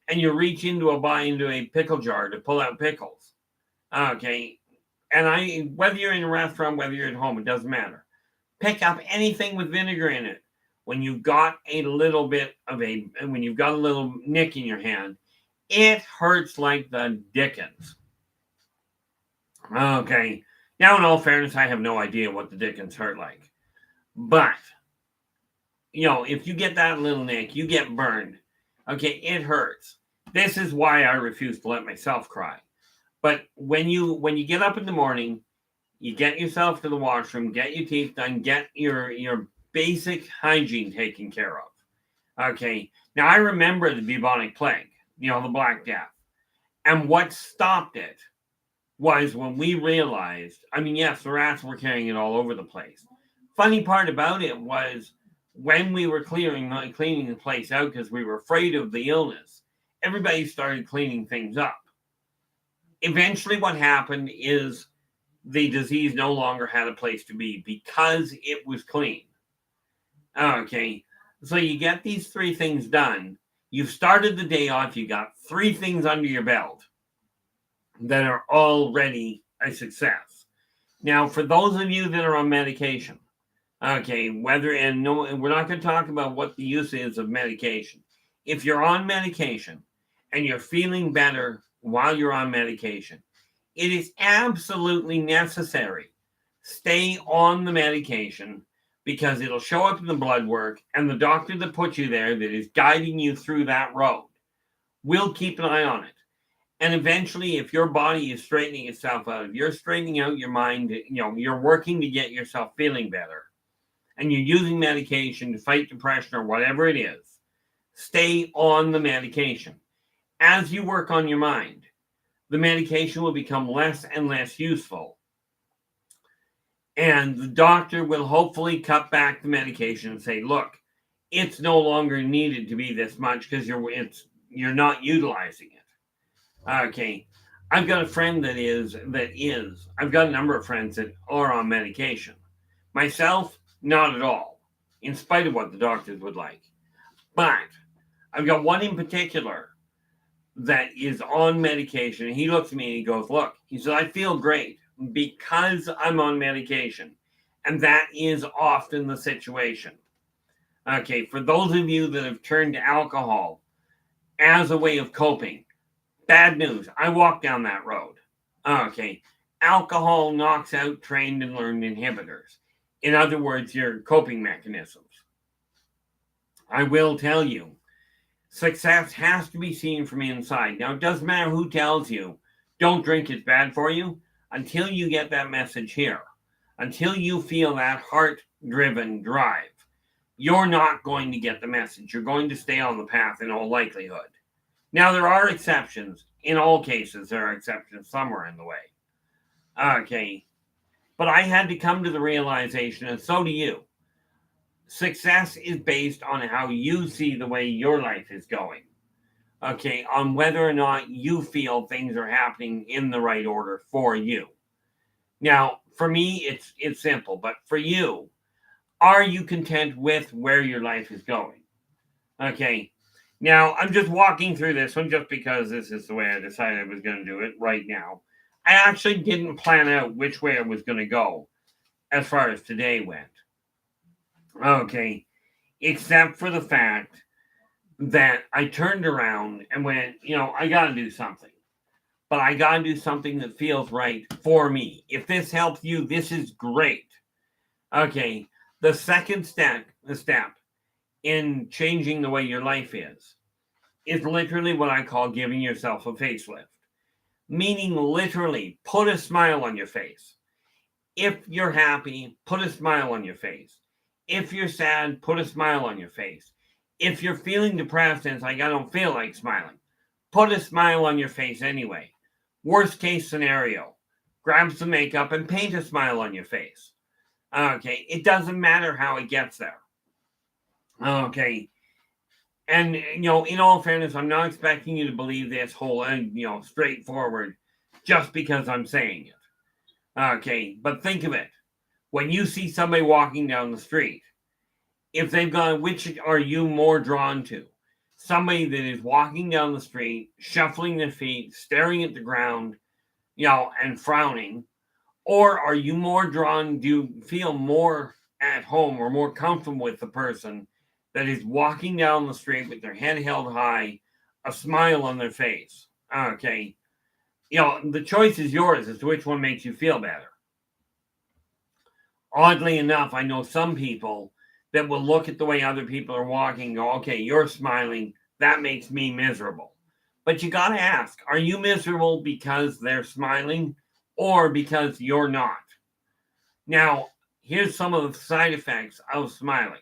and you reach into a pickle jar to pull out pickles, okay, and whether you're in a restaurant, whether you're at home, it doesn't matter. Pick up anything with vinegar in it. When you've got a little nick in your hand, it hurts like the dickens. Okay. Now, in all fairness, I have no idea what the dickens hurt like. But, if you get that little nick, you get burned. Okay, it hurts. This is why I refuse to let myself cry. But when you get up in the morning, you get yourself to the washroom, get your teeth done, get your basic hygiene taken care of. Okay. Now I remember the bubonic plague, the Black Death. And what stopped it was when we realized, yes, the rats were carrying it all over the place. Funny part about it was when we were cleaning the place out because we were afraid of the illness, everybody started cleaning things up. Eventually what happened is the disease no longer had a place to be because it was clean. Okay, so you get these 3 things done. You've started the day off. You got 3 things under your belt that are already a success. Now, for those of you that are on medication, okay, we're not going to talk about what the use is of medication. If you're on medication and you're feeling better while you're on medication, it is absolutely necessary. Stay on the medication because it'll show up in the blood work, and the doctor that put you there that is guiding you through that road will keep an eye on it. And eventually, if your body is straightening itself out, if you're straightening out your mind, you're working to get yourself feeling better, and you're using medication to fight depression or whatever it is, stay on the medication. As you work on your mind, the medication will become less and less useful. And the doctor will hopefully cut back the medication and say, look, it's no longer needed to be this much because you're not utilizing it. Okay. I've got a friend I've got a number of friends that are on medication. Myself, not at all, in spite of what the doctors would like. But I've got one in particular that is on medication. And he looks at me and he goes, look, he said, I feel great because I'm on medication. And that is often the situation. Okay, for those of you that have turned to alcohol as a way of coping, bad news. I walked down that road. Okay, alcohol knocks out trained and learned inhibitors. In other words, your coping mechanisms. I will tell you, success has to be seen from inside. Now, it doesn't matter who tells you, don't drink, it's bad for you, until you get that message here. Until you feel that heart-driven drive, you're not going to get the message. You're going to stay on the path in all likelihood. Now, there are exceptions. In all cases, there are exceptions somewhere in the way. Okay. But I had to come to the realization, and so do you. Success is based on how you see the way your life is going. Okay, on whether or not you feel things are happening in the right order for you. Now, for me, it's simple, but for you, are you content with where your life is going? Okay, now I'm just walking through this one just because this is the way I decided I was going to do it right now. I actually didn't plan out which way I was going to go as far as today went. Okay, except for the fact that I turned around and went, I got to do something. But I got to do something that feels right for me. If this helps you, this is great. Okay, the second step in changing the way your life is literally what I call giving yourself a facelift. Meaning literally put a smile on your face. If you're happy, put a smile on your face. If you're sad, put a smile on your face. If you're feeling depressed and it's like, I don't feel like smiling, put a smile on your face anyway. Worst case scenario, grab some makeup and paint a smile on your face. Okay, it doesn't matter how it gets there. Okay, and in all fairness, I'm not expecting you to believe this whole, straightforward, just because I'm saying it. Okay, but think of it. When you see somebody walking down the street, if they've gone, which are you more drawn to? Somebody that is walking down the street, shuffling their feet, staring at the ground, and frowning, or are you more drawn? Do you feel more at home or more comfortable with the person that is walking down the street with their head held high, a smile on their face? Okay, the choice is yours as to which one makes you feel better. Oddly enough, I know some people that will look at the way other people are walking and go, okay, you're smiling. That makes me miserable. But you got to ask, are you miserable because they're smiling or because you're not? Now, here's some of the side effects of smiling.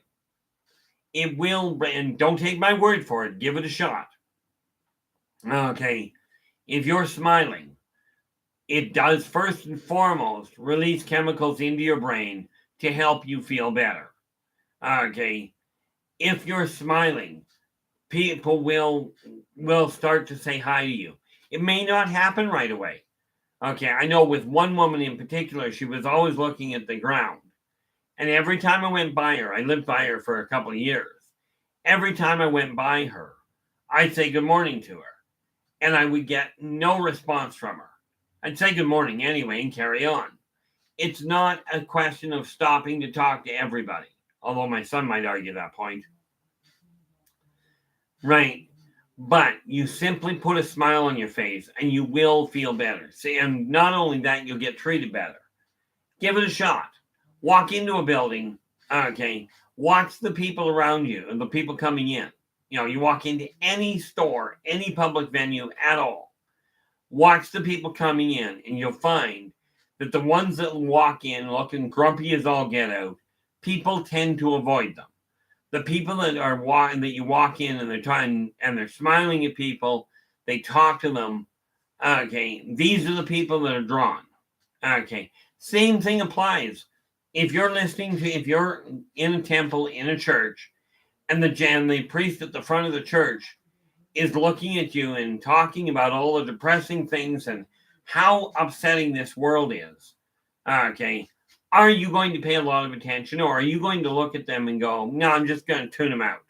It will, and don't take my word for it, give it a shot. Okay, if you're smiling, it does first and foremost release chemicals into your brain to help you feel better. Okay, if you're smiling, people will start to say hi to you. It may not happen right away. Okay, I know with one woman in particular, she was always looking at the ground. And every time I went by her, I lived by her for a couple of years. Every time I went by her, I'd say good morning to her. And I would get no response from her. I'd say good morning anyway and carry on. It's not a question of stopping to talk to everybody, although my son might argue that point. Right. But you simply put a smile on your face and you will feel better. See, and not only that, you'll get treated better. Give it a shot. Walk into a building. Okay. Watch the people around you and the people coming in. You know, you walk into any store, any public venue at all. Watch the people coming in, and you'll find that the ones that walk in looking grumpy as all get out, people tend to avoid them. The people that are that you walk in and they're smiling at people, they talk to them. Okay, these are the people that are drawn. Okay, same thing applies. If you're in a temple, in a church, and the priest at the front of the church is looking at you and talking about all the depressing things and how upsetting this world is, okay, are you going to pay a lot of attention, or are you going to look at them and go, no, I'm just going to tune them out?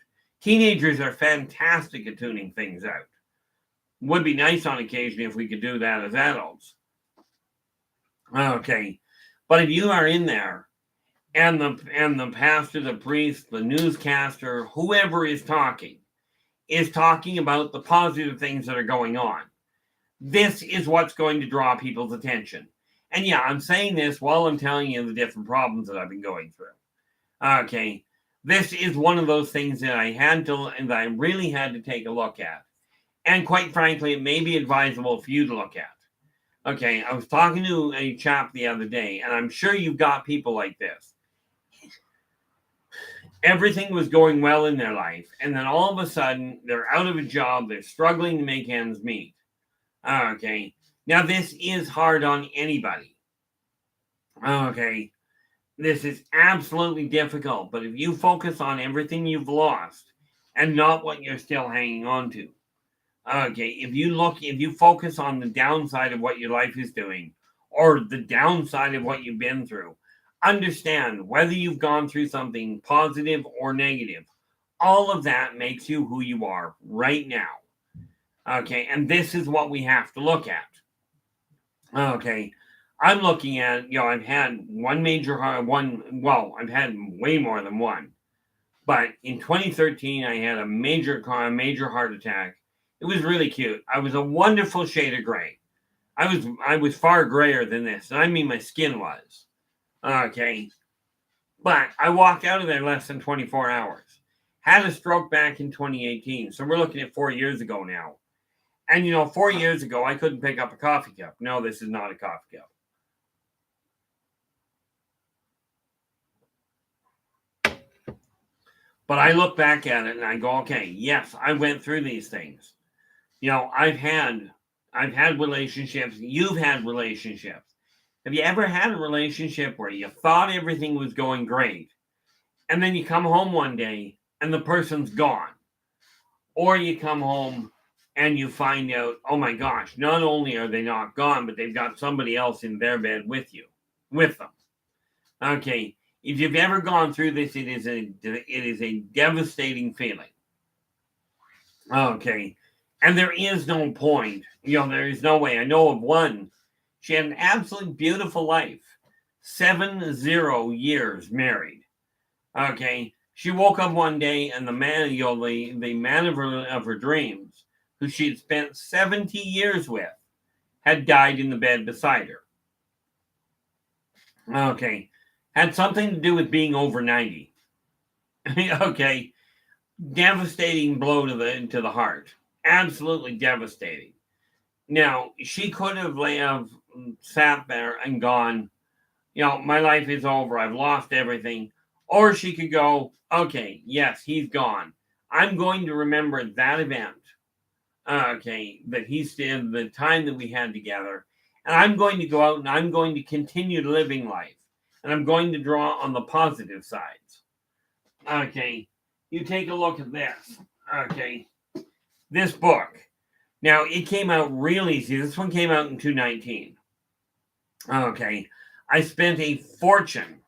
Teenagers are fantastic at tuning things out. Would be nice on occasion if we could do that as adults. Okay, but if you are in there and the pastor, the priest, the newscaster, whoever is talking about the positive things that are going on, this is what's going to draw people's attention. And yeah, I'm saying this while I'm telling you the different problems that I've been going through. Okay, this is one of those things that I really had to take a look at. And quite frankly, it may be advisable for you to look at. Okay, I was talking to a chap the other day, and I'm sure you've got people like this. Everything was going well in their life, and then all of a sudden, they're out of a job, they're struggling to make ends meet. Okay, now this is hard on anybody. Okay, this is absolutely difficult, but if you focus on everything you've lost and not what you're still hanging on to, okay, if you focus on the downside of what your life is doing or the downside of what you've been through, understand whether you've gone through something positive or negative, all of that makes you who you are right now. Okay, and this is what we have to look at. Okay, I'm looking at, I've had I've had way more than one. But in 2013, I had a major heart attack. It was really cute. I was a wonderful shade of gray. I was far grayer than this. And I mean, my skin was. Okay. But I walked out of there less than 24 hours. Had a stroke back in 2018. So we're looking at 4 years ago now. And 4 years ago, I couldn't pick up a coffee cup. No, this is not a coffee cup. But I look back at it and I go, okay, yes, I went through these things. I've had relationships. You've had relationships. Have you ever had a relationship where you thought everything was going great, and then you come home one day and the person's gone? Or you come home and you find out, oh my gosh, not only are they not gone, but they've got somebody else in their bed with them. Okay, if you've ever gone through this, it is a devastating feeling. Okay, and there is no point. There is no way. I know of one. She had an absolutely beautiful life. 70 years married. Okay, she woke up one day and the man, the man of her dreams, who she had spent 70 years with, had died in the bed beside her. Okay, had something to do with being over 90. Okay, devastating blow to the heart, absolutely devastating. Now she could have sat there and gone, my life is over, I've lost everything. Or she could go, okay, yes, he's gone. I'm going to remember that event, okay, that he stayed, the time that we had together, and I'm going to go out and I'm going to continue living life, and I'm going to draw on the positive sides. Okay, you take a look at this. Okay, this book. Now, it came out real easy. This one came out in 2019. Okay, I spent a fortune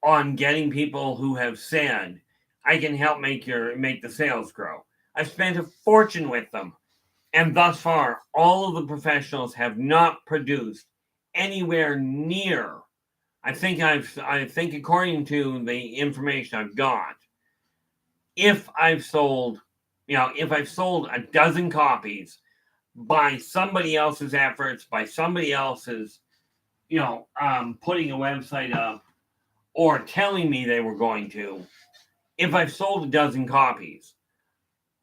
on getting people who have said, I can help make the sales grow. I spent a fortune with them. And thus far, all of the professionals have not produced anywhere near. I think according to the information I've got, if I've sold a dozen copies by somebody else's efforts, by somebody else's, putting a website up or telling me they were going to, if I've sold a dozen copies,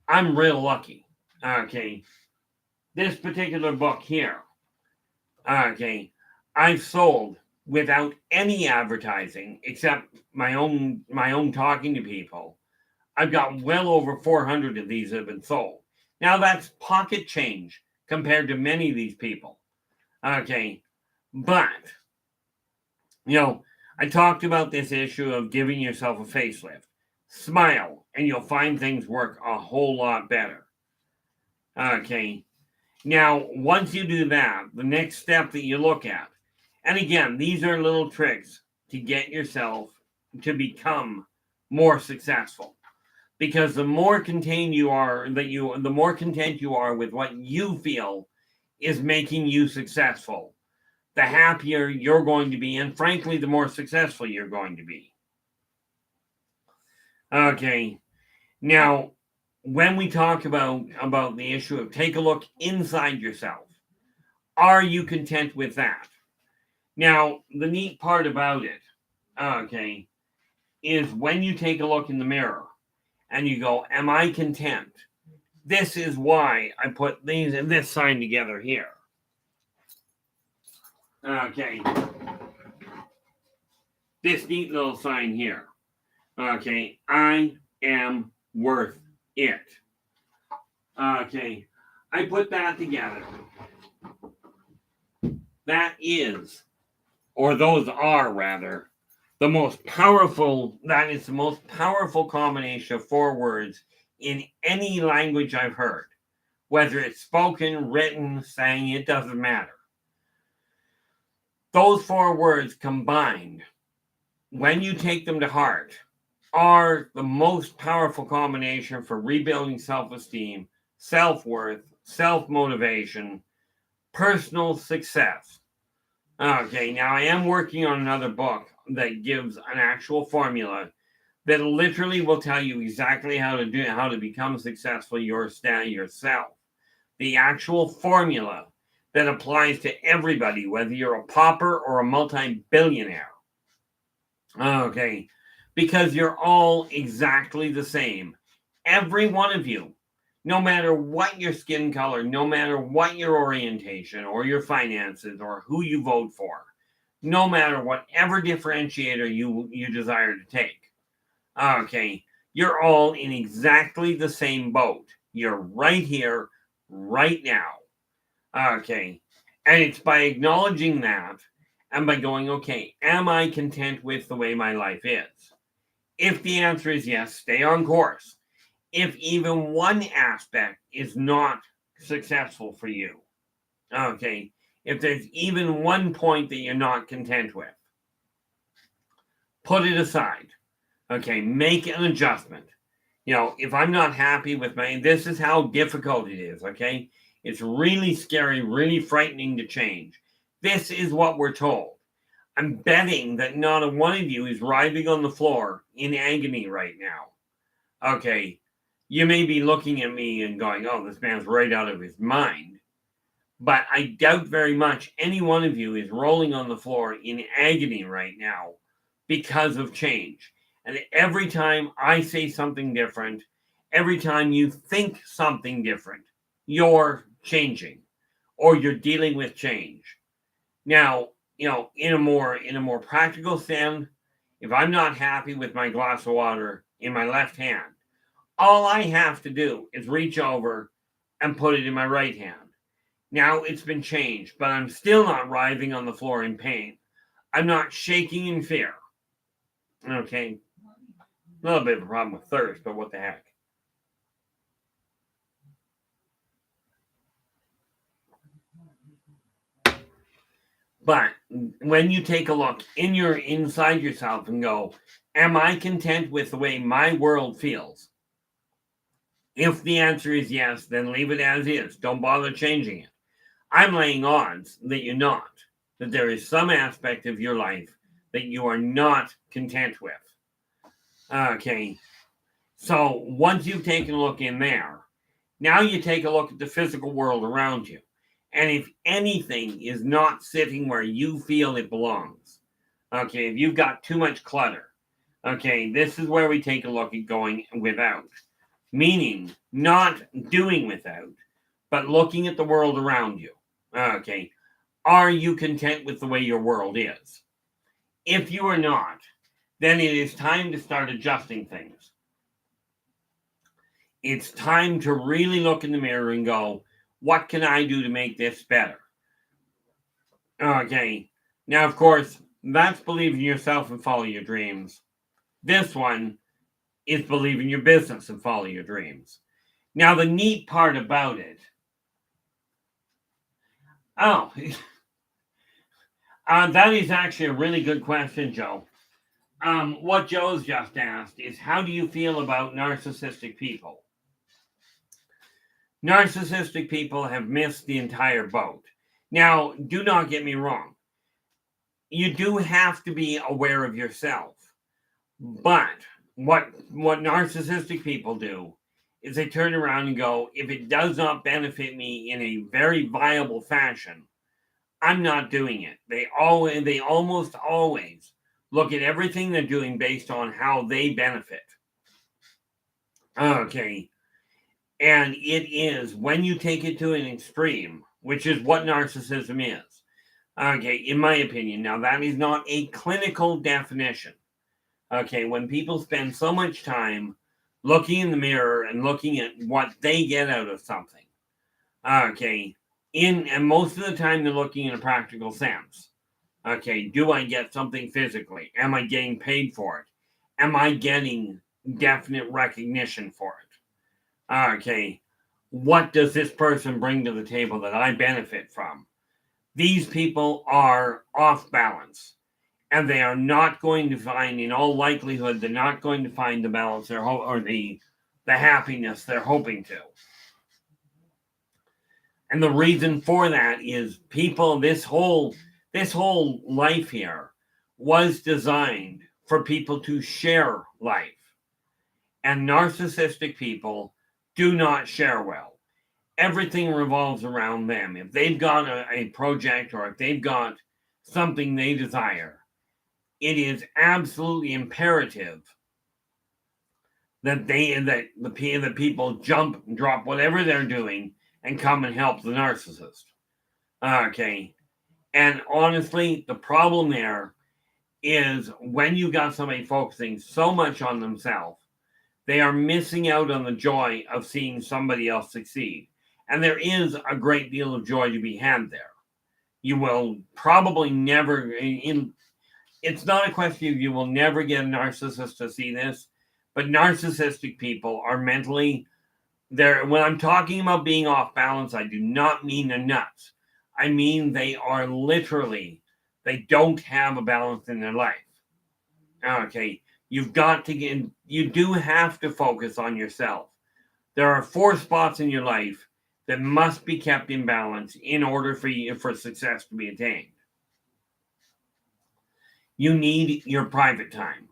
I'm real lucky. Okay. This particular book here, okay, I've sold without any advertising except my own talking to people. I've got well over 400 of these that have been sold. Now that's pocket change compared to many of these people. Okay, but I talked about this issue of giving yourself a facelift. Smile, and you'll find things work a whole lot better. Okay. Now, once you do that, the next step that you look at, and again, these are little tricks to get yourself to become more successful. Because the more contained you are, the more content you are with what you feel is making you successful, the happier you're going to be, and frankly, the more successful you're going to be. Okay, now, when we talk about the issue of take a look inside yourself, are you content with that? Now, the neat part about it, okay, is when you take a look in the mirror and you go, am I content? This is why I put these and this sign together here. Okay. This neat little sign here. Okay. I am worth it. Okay. I put that together. That is, or those are rather, the most powerful combination of 4 words in any language I've heard. Whether it's spoken, written, sang, it doesn't matter. Those 4 words combined, when you take them to heart, are the most powerful combination for rebuilding self-esteem, self-worth, self-motivation, personal success. Okay, now I am working on another book that gives an actual formula that literally will tell you exactly how to become successful yourself. The actual formula that applies to everybody, whether you're a pauper or a multi-billionaire. Okay, because you're all exactly the same. Every one of you, no matter what your skin color, no matter what your orientation or your finances or who you vote for, no matter whatever differentiator you desire to take. Okay, you're all in exactly the same boat. You're right here, right now. Okay, and it's by acknowledging that and by going, okay, am I content with the way my life is? If the answer is yes, stay on course. If even one aspect is not successful for you, okay, if there's even one point that you're not content with, put it aside. Okay, make an adjustment. If I'm not happy with this is how difficult it is, okay? It's really scary, really frightening to change. This is what we're told. I'm betting that not a one of you is writhing on the floor in agony right now. Okay, you may be looking at me and going, oh, this man's right out of his mind. But I doubt very much any one of you is rolling on the floor in agony right now because of change. And every time I say something different, every time you think something different, you're changing or you're dealing with change. Now, in a more practical sense, if I'm not happy with my glass of water in my left hand, all I have to do is reach over and put it in my right hand. Now it's been changed, but I'm still not writhing on the floor in pain. I'm not shaking in fear. Okay. A little bit of a problem with thirst, but what the heck. But when you take a look inside yourself and go, am I content with the way my world feels? If the answer is yes, then leave it as is. Don't bother changing it. I'm laying odds that you're not, that there is some aspect of your life that you are not content with. Okay. So once you've taken a look in there, now you take a look at the physical world around you. And if anything is not sitting where you feel it belongs, okay, if you've got too much clutter, okay, this is where we take a look at going without. Meaning not doing without, but looking at the world around you. Okay, are you content with the way your world is? If you are not, then it is time to start adjusting things. It's time to really look in the mirror and go, what can I do to make this better? Okay, now, of course, that's believe in yourself and follow your dreams. This one is believe in your business and follow your dreams. Now, the neat part about it, that is actually a really good question, Joe. What Joe's just asked is, how do you feel about narcissistic people? Narcissistic people have missed the entire boat. Now, do not get me wrong. You do have to be aware of yourself. But what narcissistic people do is they turn around and go, if it does not benefit me in a very viable fashion, I'm not doing it. They almost always look at everything they're doing based on how they benefit. Okay. And it is when you take it to an extreme, which is what narcissism is. Okay, in my opinion. Now, that is not a clinical definition. Okay, when people spend so much time looking in the mirror and looking at what they get out of something. Okay, and most of the time they're looking in a practical sense. Okay, do I get something physically? Am I getting paid for it? Am I getting definite recognition for it? Okay, what does this person bring to the table that I benefit from? These people are off balance, and they are not going to find, in all likelihood, they're not going to find the balance or the happiness they're hoping to. And the reason for that is people, this whole life here was designed for people to share life. And narcissistic people do not share well. Everything revolves around them. If they've got a project or if they've got something they desire, it is absolutely imperative that the people jump and drop whatever they're doing and come and help the narcissist. Okay. And honestly, the problem there is when you got somebody focusing so much on themselves, they are missing out on the joy of seeing somebody else succeed. And there is a great deal of joy to be had there. You will probably never, it's not a question of you will never get a narcissist to see this, but narcissistic people are mentally, when I'm talking about being off balance, I do not mean they're nuts. I mean they are literally, they don't have a balance in their life. Okay. You've got to you do have to focus on yourself. There are 4 spots in your life that must be kept in balance in order for success to be attained. You need your private time.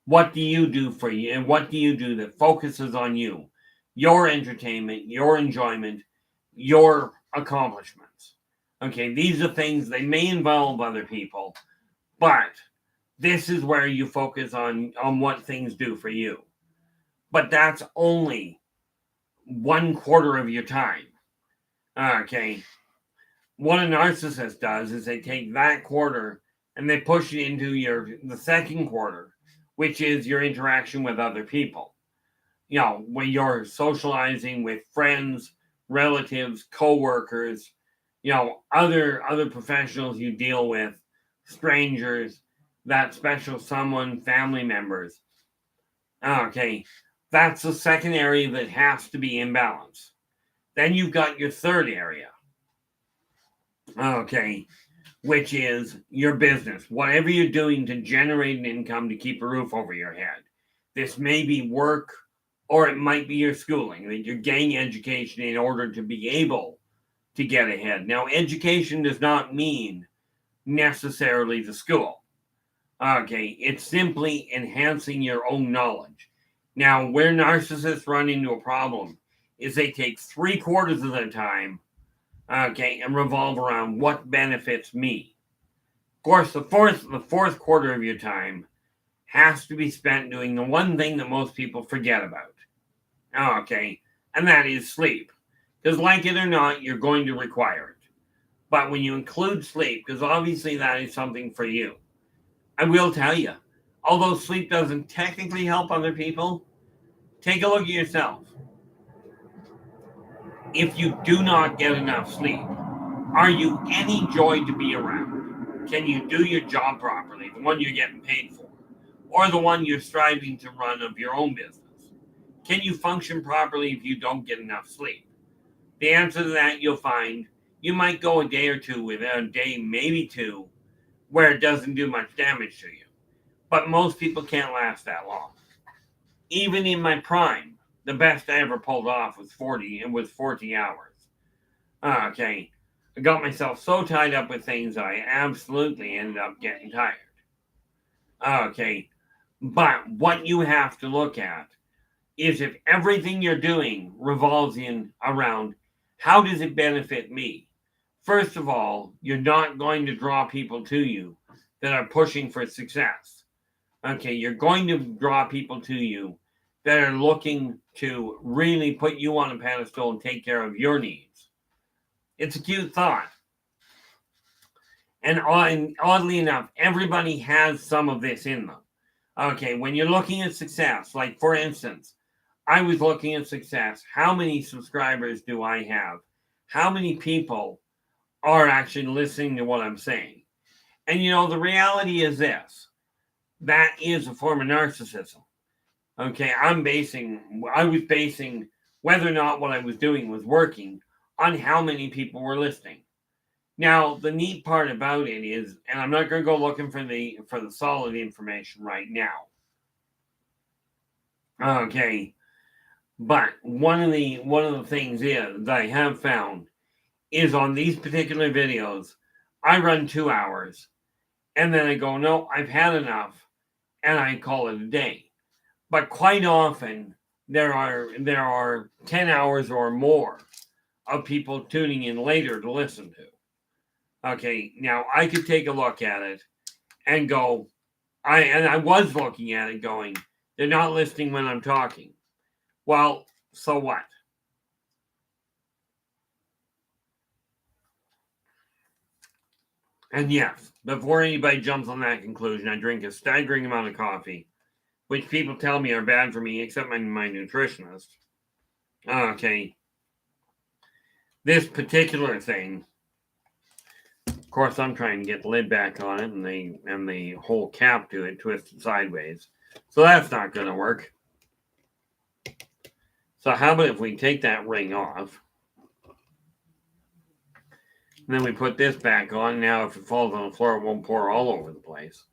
What do you do for you? And what do you do that focuses on you? Your entertainment, your enjoyment, your accomplishments. Okay, these are things, they may involve other people, but this is where you focus on what things do for you. But that's only 1/4 of your time. Okay. What a narcissist does is they take that quarter and they push it into the second quarter, which is your interaction with other people. When you're socializing with friends, relatives, co-workers, other professionals you deal with, strangers, that special someone, family members. Okay, that's the second area that has to be in balance. Then you've got your third area. Okay, which is your business. Whatever you're doing to generate an income to keep a roof over your head. This may be work, or it might be your schooling, that you're getting education in order to be able to get ahead. Now, education does not mean necessarily the school. Okay, it's simply enhancing your own knowledge. Now, where narcissists run into a problem is they take 3/4 of their time, okay, and revolve around what benefits me. Of course, the fourth quarter of your time has to be spent doing the one thing that most people forget about. Okay, and that is sleep. Because like it or not, you're going to require it. But when you include sleep, because obviously that is something for you, I will tell you, although sleep doesn't technically help other people, take a look at yourself. If you do not get enough sleep, are you any joy to be around? Can you do your job properly, the one you're getting paid for, or the one you're striving to run of your own business? Can you function properly if you don't get enough sleep? The answer to that, you'll find you might go a day or two without a day, maybe two, where it doesn't do much damage to you. But most people can't last that long. Even in my prime, the best I ever pulled off was 40 hours. Okay. I got myself so tied up with things I absolutely ended up getting tired. Okay. But what you have to look at is if everything you're doing revolves around how does it benefit me? First of all, you're not going to draw people to you that are pushing for success. Okay, you're going to draw people to you that are looking to really put you on a pedestal and take care of your needs. It's a cute thought. And oddly enough, everybody has some of this in them. Okay, when you're looking at success, like for instance, I was looking at success. How many subscribers do I have? How many people are actually listening to what I'm saying? And the reality is this. That is a form of narcissism. Okay, I was basing whether or not what I was doing was working on how many people were listening. Now, the neat part about it is, and I'm not going to go looking for the solid information right now. Okay, but one of the things that I have found is on these particular videos, I run 2 hours, and then I go, no, I've had enough, and I call it a day. But quite often, there are 10 hours or more of people tuning in later to listen to. Okay, now I could take a look at it and go, I was looking at it going, they're not listening when I'm talking. Well, so what? And yes, before anybody jumps on that conclusion, I drink a staggering amount of coffee, which people tell me are bad for me, except my nutritionist. Okay. This particular thing, of course, I'm trying to get the lid back on it and the whole cap to it twisted sideways. So that's not going to work. So how about if we take that ring off? And then we put this back on. Now, if it falls on the floor, it won't pour all over the place.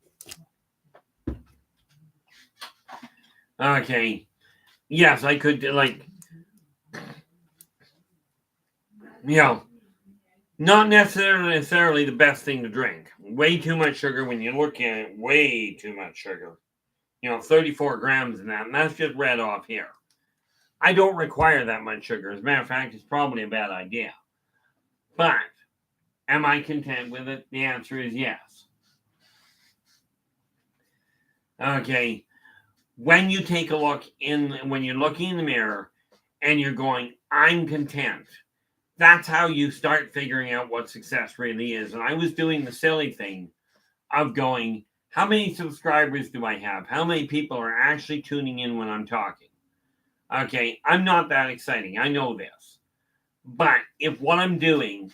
Okay. Yes, I could, not necessarily the best thing to drink. Way too much sugar when you look at it. Way too much sugar. 34 grams in that. And that's just read off here. I don't require that much sugar. As a matter of fact, it's probably a bad idea. But am I content with it? The answer is yes. Okay. When you take a look when you're looking in the mirror and you're going, I'm content, that's how you start figuring out what success really is. And I was doing the silly thing of going, how many subscribers do I have? How many people are actually tuning in when I'm talking? Okay, I'm not that exciting. I know this. But if what I'm doing,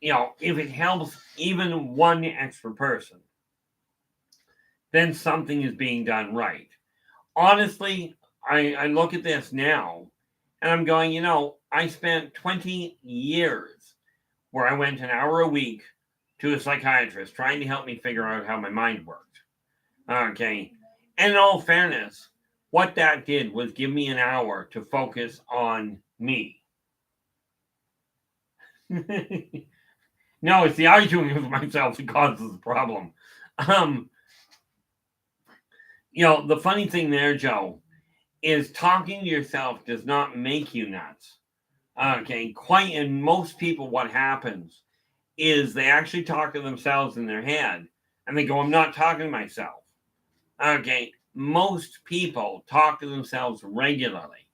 if it helps even one extra person, then something is being done right. Honestly, I look at this now and I'm going, I spent 20 years where I went an hour a week to a psychiatrist trying to help me figure out how my mind worked. Okay. And in all fairness, what that did was give me an hour to focus on me. No, it's the arguing with myself that causes the problem. The funny thing there, Joe, is talking to yourself does not make you nuts. Okay, and most people, what happens is they actually talk to themselves in their head and they go, I'm not talking to myself. Okay, most people talk to themselves regularly,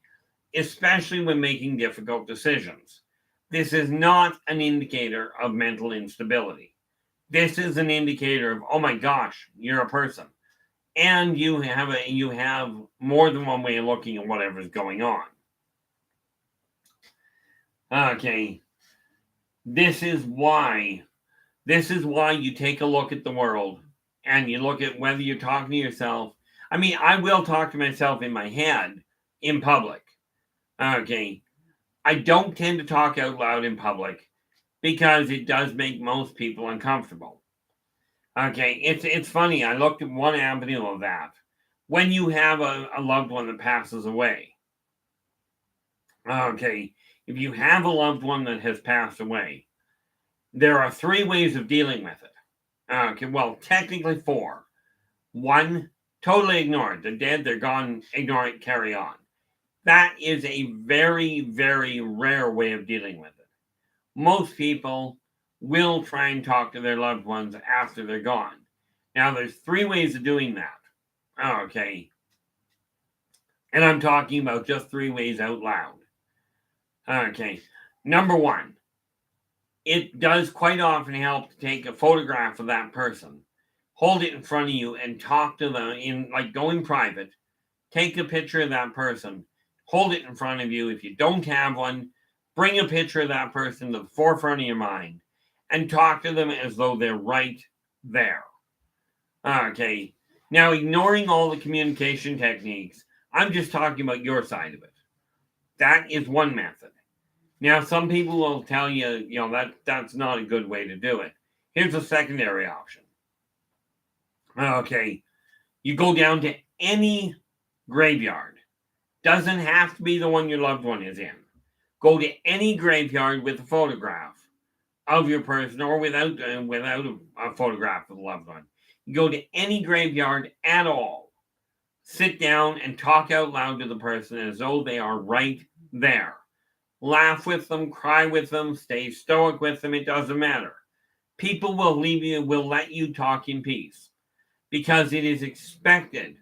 especially when making difficult decisions. This is not an indicator of mental instability. This is an indicator of, oh my gosh, you're a person. And you have more than one way of looking at whatever's going on. Okay. This is why you take a look at the world and you look at whether you're talking to yourself. I mean, I will talk to myself in my head in public. Okay. I don't tend to talk out loud in public because it does make most people uncomfortable. Okay, it's funny. I looked at one avenue of that. When you have a loved one that passes away, okay, if you have a loved one that has passed away, there are three ways of dealing with it. Okay, well, technically four. One, totally ignore it. They're dead, they're gone, ignore it, carry on. That is a very, very rare way of dealing with it. Most people will try and talk to their loved ones after they're gone. Now, there's three ways of doing that. Okay. And I'm talking about just three ways out loud. Okay. Number one, it does quite often help to take a photograph of that person, hold it in front of you, and talk to them going private. Take a picture of that person, hold it in front of you. If you don't have one, bring a picture of that person to the forefront of your mind and talk to them as though they're right there. Okay. Now, ignoring all the communication techniques, I'm just talking about your side of it. That is one method. Now, some people will tell you, that's not a good way to do it. Here's a secondary option. Okay. You go down to any graveyard. Doesn't have to be the one your loved one is in. Go to any graveyard with a photograph of your person or without a photograph of the loved one. You go to any graveyard at all. Sit down and talk out loud to the person as though they are right there. Laugh with them, cry with them, stay stoic with them. It doesn't matter. People will let you talk in peace because it is expected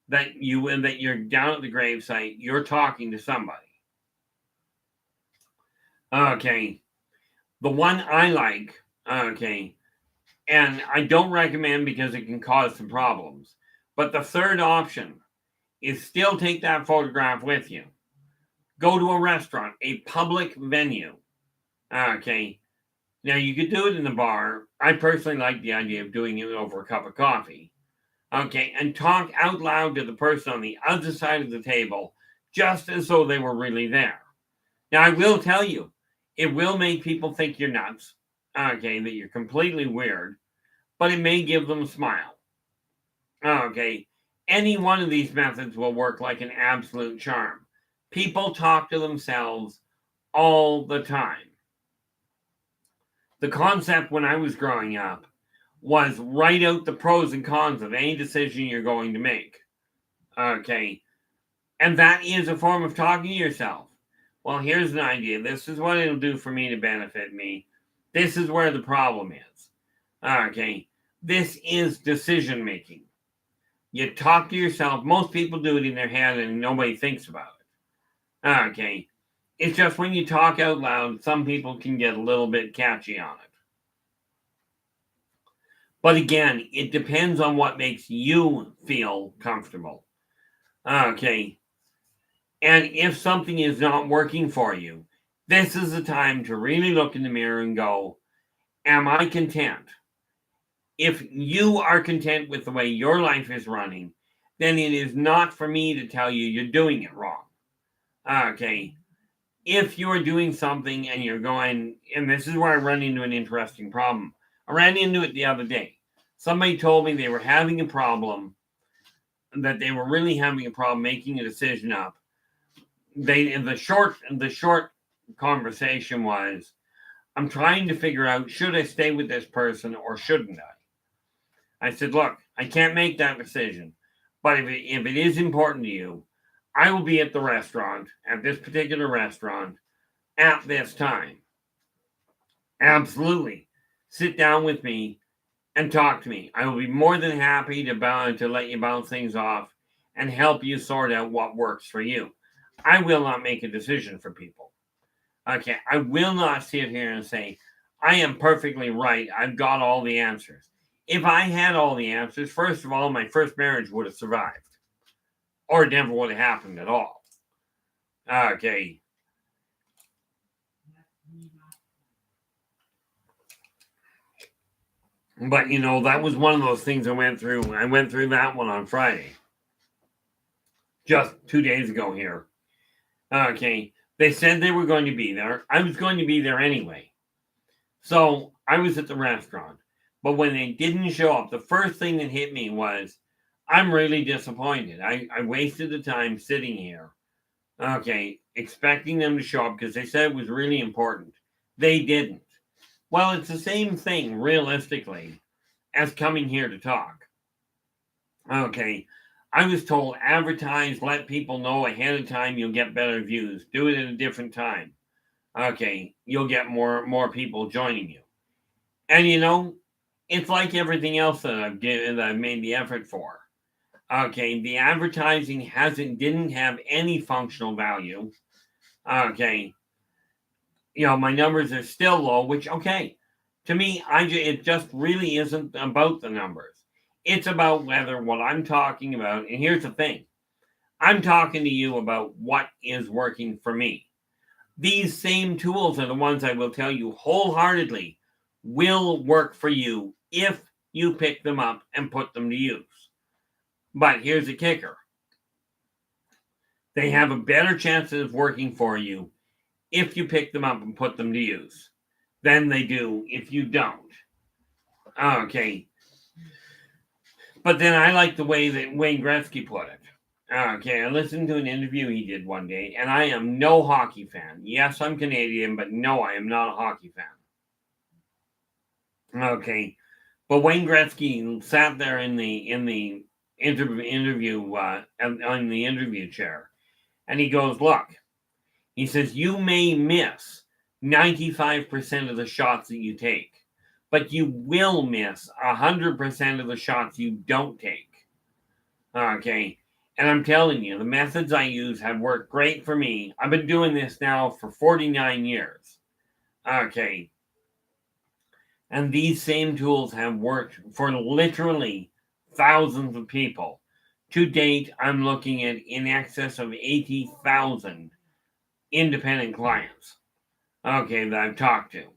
that you're down at the gravesite, you're talking to somebody. Okay. The one I like, okay, and I don't recommend because it can cause some problems. But the third option is still take that photograph with you. Go to a restaurant, a public venue. Okay. Now you could do it in the bar. I personally like the idea of doing it over a cup of coffee. Okay. And talk out loud to the person on the other side of the table, just as though they were really there. Now I will tell you, it will make people think you're nuts. Okay. That you're completely weird, but it may give them a smile. Okay. Any one of these methods will work like an absolute charm. People talk to themselves all the time. The concept when I was growing up was write out the pros and cons of any decision you're going to make. Okay. And that is a form of talking to yourself. Well, here's an idea. This is what it'll do for me to benefit me. This is where the problem is. Okay. This is decision making. You talk to yourself. Most people do it in their head and nobody thinks about it. Okay. It's just when you talk out loud, some people can get a little bit catchy on it. But again, it depends on what makes you feel comfortable. Okay. And if something is not working for you, this is the time to really look in the mirror and go, am I content? If you are content with the way your life is running, then it is not for me to tell you you're doing it wrong. Okay. If you're doing something and you're going, and this is where I run into an interesting problem. I ran into it the other day. Somebody told me they were having a problem, that they were really having a problem making a decision up. The short conversation was, I'm trying to figure out, should I stay with this person or shouldn't I? I said, look, I can't make that decision, but if it is important to you, I will be at the restaurant, at this particular restaurant, at this time. Absolutely. Sit down with me and talk to me. I will be more than happy to let you bounce things off and help you sort out what works for you. I will not make a decision for people. Okay, I will not sit here and say, I am perfectly right. I've got all the answers. If I had all the answers, first of all, my first marriage would have survived. Or it never would have happened at all. Okay. But, that was one of those things I went through. I went through that one on Friday. Just 2 days ago here. Okay. They said they were going to be there. I was going to be there anyway. So I was at the restaurant. But when they didn't show up, the first thing that hit me was, I'm really disappointed. I wasted the time sitting here. Okay. Expecting them to show up because they said it was really important. They didn't. Well, it's the same thing, realistically, as coming here to talk. Okay. I was told, advertise, let people know ahead of time, you'll get better views. Do it at a different time. Okay. You'll get more people joining you. And it's like everything else that I've made the effort for. Okay. The advertising didn't have any functional value. Okay. My numbers are still low, which, okay. To me, it just really isn't about the numbers. It's about whether what I'm talking about, and here's the thing, I'm talking to you about what is working for me. These same tools are the ones I will tell you wholeheartedly will work for you if you pick them up and put them to use. But here's the kicker. They have a better chance of working for you if you pick them up and put them to use than they do if you don't. Okay. But then I like the way that Wayne Gretzky put it. Okay, I listened to an interview he did one day, and I am no hockey fan. Yes, I'm Canadian, but no, I am not a hockey fan. Okay, but Wayne Gretzky sat there in the interview on the interview chair, and he goes, "Look," he says, "you may miss 95% of the shots that you take, but you will miss 100% of the shots you don't take." Okay. And I'm telling you, the methods I use have worked great for me. I've been doing this now for 49 years. Okay. And these same tools have worked for literally thousands of people. To date, I'm looking at in excess of 80,000 independent clients. Okay, that I've talked to.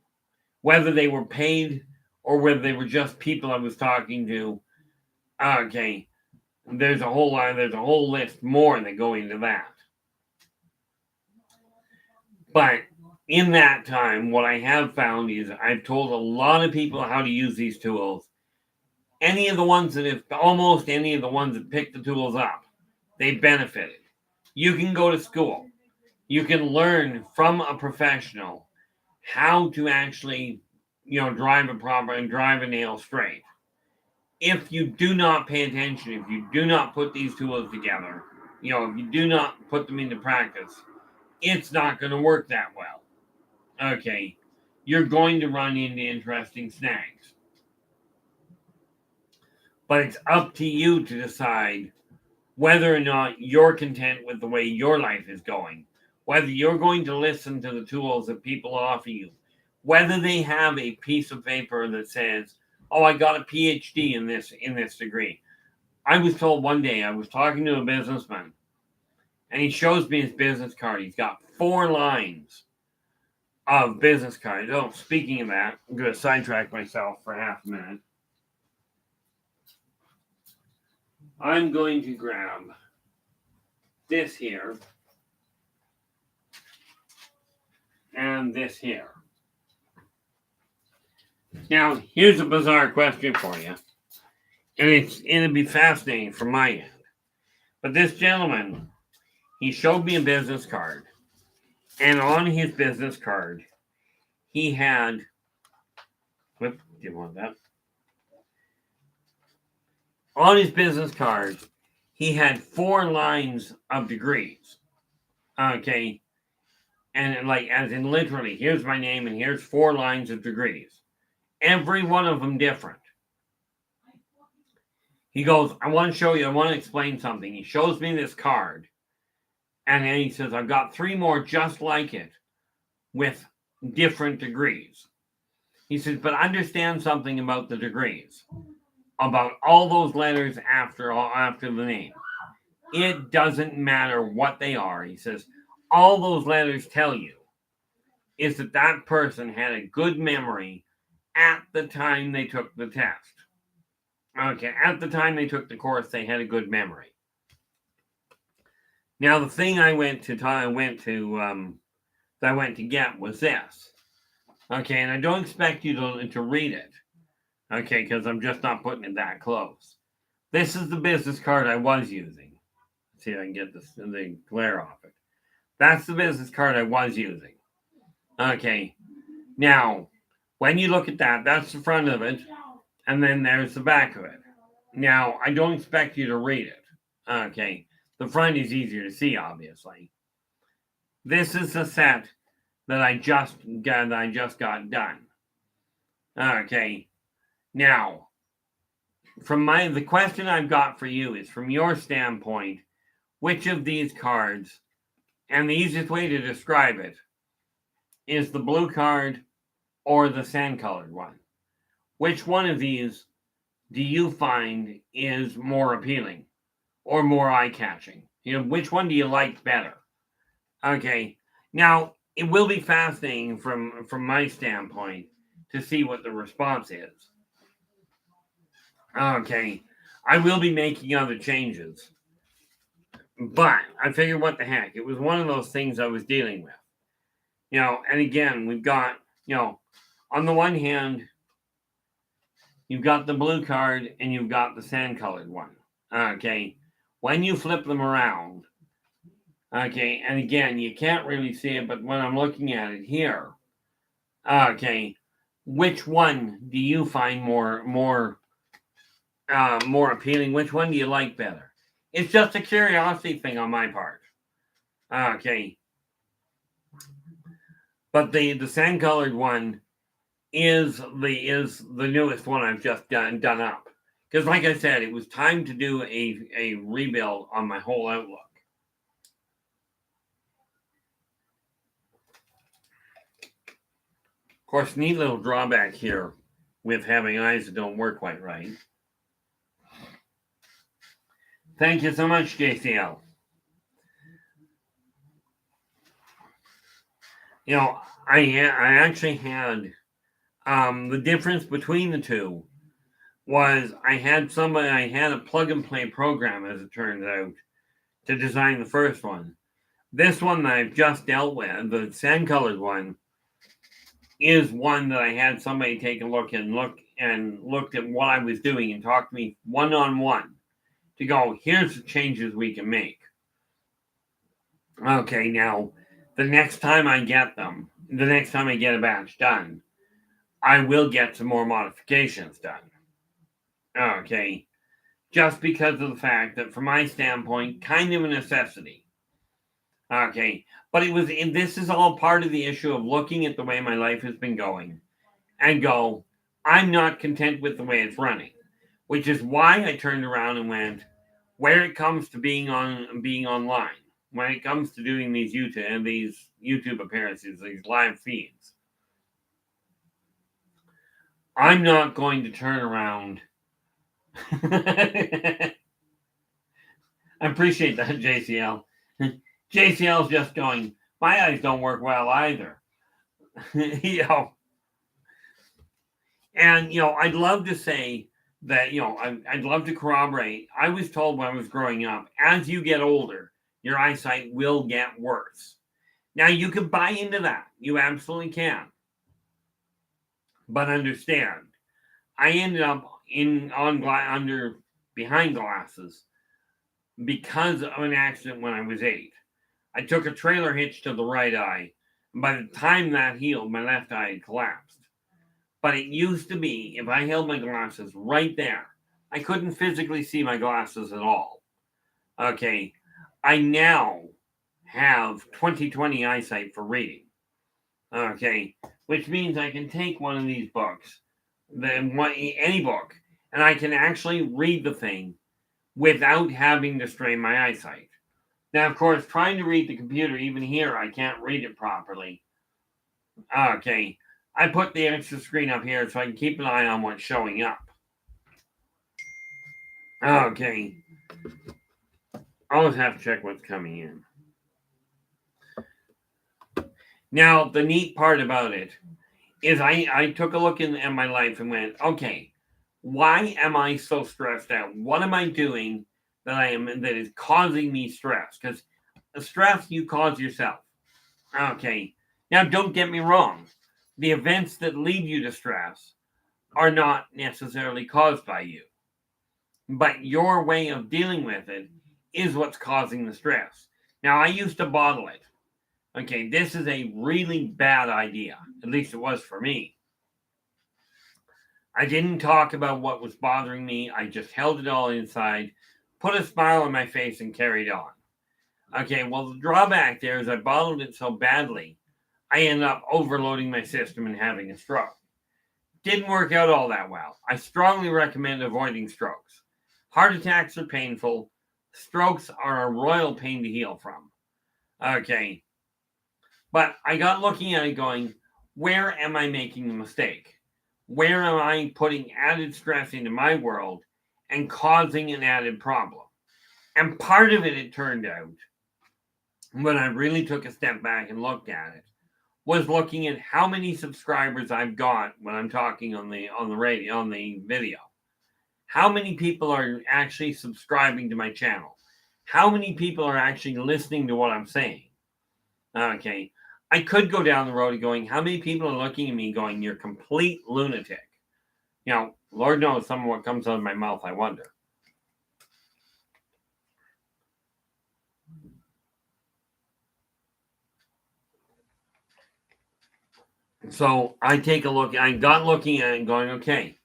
Whether they were paid or whether they were just people I was talking to. Okay. There's a whole list more that go into that. But in that time, what I have found is I've told a lot of people how to use these tools. Almost any of the ones that picked the tools up, they benefited. You can go to school. You can learn from a professional how to actually, drive a nail straight. If you do not pay attention, if you do not put these tools together, if you do not put them into practice, it's not going to work that well. Okay. You're going to run into interesting snags. But it's up to you to decide whether or not you're content with the way your life is going, whether you're going to listen to the tools that people offer you, whether they have a piece of paper that says, "Oh, I got a PhD in this degree." I was told one day, I was talking to a businessman, and he shows me his business card. He's got 4 lines of business cards. Oh, speaking of that, I'm going to sidetrack myself for half a minute. I'm going to grab this here and this here. Now, here's a bizarre question for you, and it'll be fascinating from my end. But this gentleman, he showed me a business card, and on his business card, he had, do you want that? On his business card, he had 4 lines of degrees. Okay. And like, as in literally, here's my name and here's 4 lines of degrees. Every one of them different. He goes, I want to show you, I want to explain something. He shows me this card. And then he says, I've got 3 more just like it with different degrees. He says, but understand something about the degrees. About all those letters after the name. It doesn't matter what they are. He says, all those letters tell you is that that person had a good memory at the time they took the test. Okay, at the time they took the course, they had a good memory. Now, the thing I went to get was this. Okay, and I don't expect you to read it. Okay, because I'm just not putting it that close. This is the business card I was using. Let's see if I can get the glare off it. That's the business card I was using. Okay, now, when you look at that, that's the front of it, and then there's the back of it. Now, I don't expect you to read it. Okay, the front is easier to see, obviously. This is the set that I just got done. Okay. Now, the question I've got for you is, from your standpoint, which of these cards, and the easiest way to describe it, is the blue card or the sand-colored one? Which one of these do you find is more appealing or more eye-catching? Which one do you like better? Okay, now, it will be fascinating from my standpoint to see what the response is. Okay, I will be making other changes. But I figured, what the heck? It was one of those things I was dealing with. And again, we've got, on the one hand, you've got the blue card and you've got the sand-colored one. Okay, when you flip them around, okay, and again, you can't really see it, but when I'm looking at it here, okay, which one do you find more appealing? Which one do you like better? It's just a curiosity thing on my part. Okay. But the sand-colored one is the newest one I've just done up. Because like I said, it was time to do a rebuild on my whole outlook. Of course, neat little drawback here with having eyes that don't work quite right. Thank you so much, JCL. I actually had the difference between the two was I had a plug and play program, as it turns out, to design the first one. This one that I've just dealt with, the sand-colored one, is one that I had somebody take a look and looked at what I was doing and talked to me one-on-one to go, here's the changes we can make. Okay, now, the next time I get a batch done, I will get some more modifications done. Okay, just because of the fact that, from my standpoint, kind of a necessity. Okay, but this is all part of the issue of looking at the way my life has been going and go, I'm not content with the way it's running. which is why I turned around and went, where it comes to being online, when it comes to doing these YouTube appearances, these live feeds, I'm not going to turn around. I appreciate that, JCL. JCL's just going, my eyes don't work well either. And, I'd love to say that, I'd love to corroborate. I was told when I was growing up, as you get older, your eyesight will get worse. Now, you can buy into that. You absolutely can. But understand, I ended up behind glasses because of an accident when I was 8. I took a trailer hitch to the right eye. And by the time that healed, my left eye had collapsed. But it used to be, if I held my glasses right there, I couldn't physically see my glasses at all. Okay, I now have 20/20 eyesight for reading. Okay, which means I can take one of these books, any book, and I can actually read the thing without having to strain my eyesight. Now, of course, trying to read the computer, even here, I can't read it properly. Okay, I put the extra screen up here so I can keep an eye on what's showing up. Okay. Always have to check what's coming in. Now, the neat part about it is I took a look at my life and went, okay, why am I so stressed out? What am I doing that is causing me stress? Because the stress you cause yourself. Okay. Now, don't get me wrong. The events that lead you to stress are not necessarily caused by you. But your way of dealing with it is what's causing the stress. Now, I used to bottle it. Okay, this is a really bad idea. At least it was for me. I didn't talk about what was bothering me. I just held it all inside, put a smile on my face, and carried on. Okay, well, the drawback there is I bottled it so badly, I ended up overloading my system and having a stroke. Didn't work out all that well. I strongly recommend avoiding strokes. Heart attacks are painful. Strokes are a royal pain to heal from. Okay. But I got looking at it going, where am I making the mistake? Where am I putting added stress into my world and causing an added problem? And part of it turned out, when I really took a step back and looked at it, was looking at how many subscribers I've got when I'm talking on the radio, on the video. How many people are actually subscribing to my channel? How many people are actually listening to what I'm saying? Okay. I could go down the road and going, how many people are looking at me going, you're complete lunatic? Lord knows some of what comes out of my mouth, I wonder. So I take a look, I got looking at it and going, okay,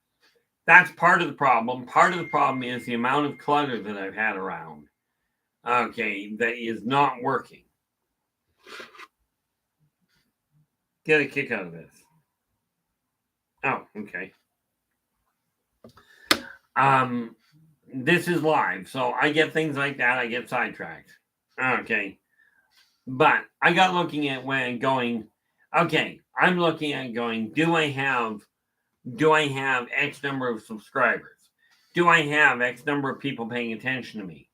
that's part of the problem. Part of the problem is the amount of clutter that I've had around. Okay, that is not working. Get a kick out of this. Oh, okay. This is live, so I get things like that. I get sidetracked. Okay. But I got looking at when going, okay, I'm looking at going, do I have X number of subscribers? Do I have X number of people paying attention to me?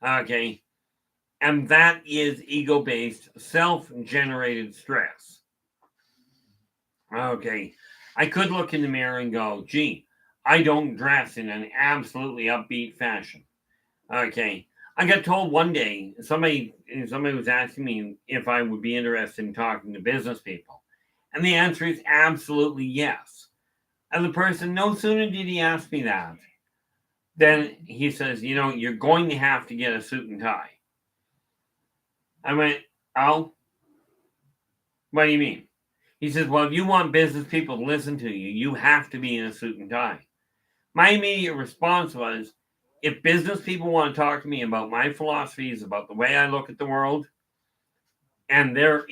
Okay. And that is ego-based, self-generated stress. Okay. I could look in the mirror and go, gee, I don't dress in an absolutely upbeat fashion. Okay. I got told one day, somebody was asking me if I would be interested in talking to business people. And the answer is absolutely yes. And the person, no sooner did he ask me that, then he says, you're going to have to get a suit and tie. I went, oh, what do you mean? He says, well, if you want business people to listen to you, you have to be in a suit and tie. My immediate response was, if business people want to talk to me about my philosophies, about the way I look at the world, and they're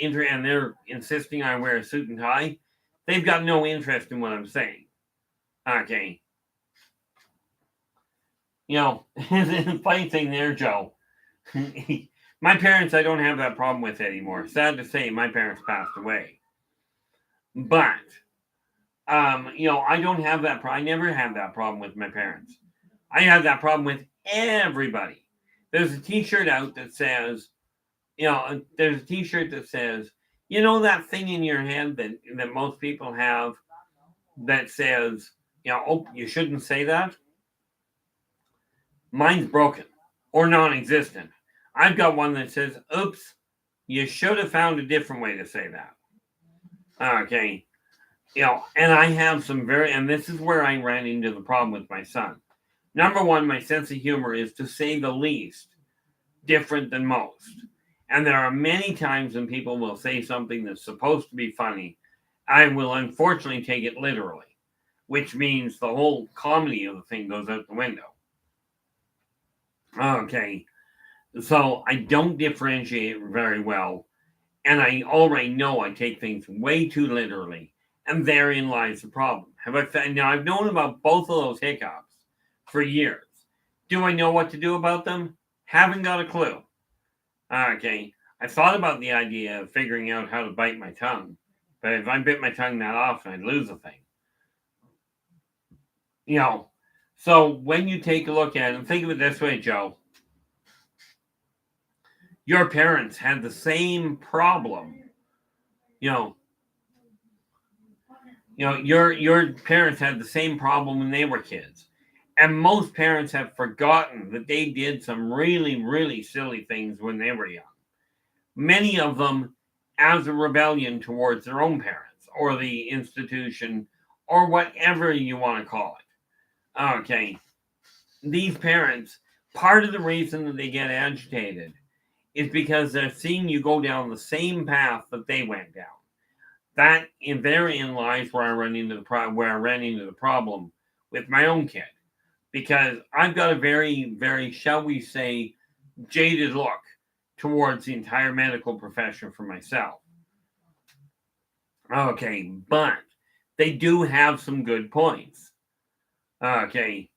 insisting I wear a suit and tie, they've got no interest in what I'm saying. Okay. The funny thing there, Joe, my parents, I don't have that problem with anymore. Sad to say, my parents passed away. But, I don't have that problem. I never had that problem with my parents. I have that problem with everybody. There's a t-shirt out that says, there's a t-shirt that says, that thing in your head that most people have that says, oh, you shouldn't say that. Mine's broken or non-existent. I've got one that says, oops, you should have found a different way to say that. Okay. And I have some and this is where I ran into the problem with my son. Number one, my sense of humor is, to say the least, different than most. And there are many times when people will say something that's supposed to be funny. I will unfortunately take it literally, which means the whole comedy of the thing goes out the window. Okay. So I don't differentiate very well. And I already know I take things way too literally. And therein lies the problem. Now, I've known about both of those hiccups for years. Do I know what to do about them? Haven't got a clue. Okay. I thought about the idea of figuring out how to bite my tongue. But if I bit my tongue that often, I'd lose the thing. So when you take a look at it, and think of it this way, Joe. Your parents had the same problem. Your parents had the same problem when they were kids. And most parents have forgotten that they did some really, really silly things when they were young. Many of them as a rebellion towards their own parents or the institution or whatever you want to call it. Okay. These parents, part of the reason that they get agitated is because they're seeing you go down the same path that they went down. That therein lies where I ran into the problem with my own kid, because I've got a very, very, shall we say, jaded look towards the entire medical profession for myself. Okay, but they do have some good points. Okay,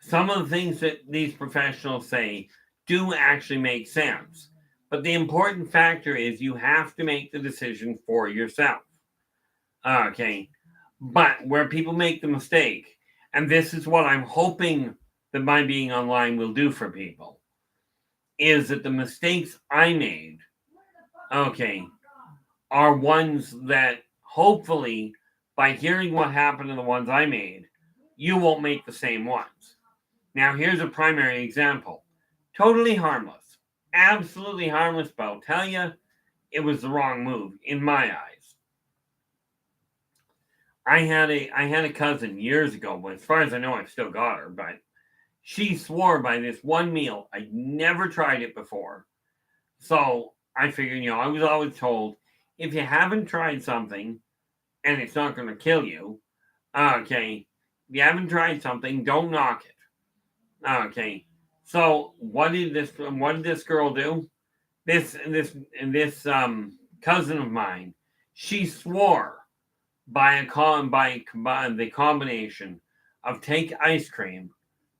some of the things that these professionals say do actually make sense. But the important factor is you have to make the decision for yourself. Okay. But where people make the mistake, and this is what I'm hoping that my being online will do for people, is that the mistakes I made, okay, are ones that hopefully by hearing what happened to the ones I made, you won't make the same ones. Now, here's a primary example. Totally harmless. Absolutely harmless, but I'll tell you, it was the wrong move in my eyes. I had a cousin years ago, but as far as I know, I've still got her, but she swore by this one meal. I'd never tried it before. So I figured, I was always told, if you haven't tried something and it's not going to kill you, okay, if you haven't tried something, don't knock it. Okay. So what did this girl do? This cousin of mine, she swore by the combination of take ice cream,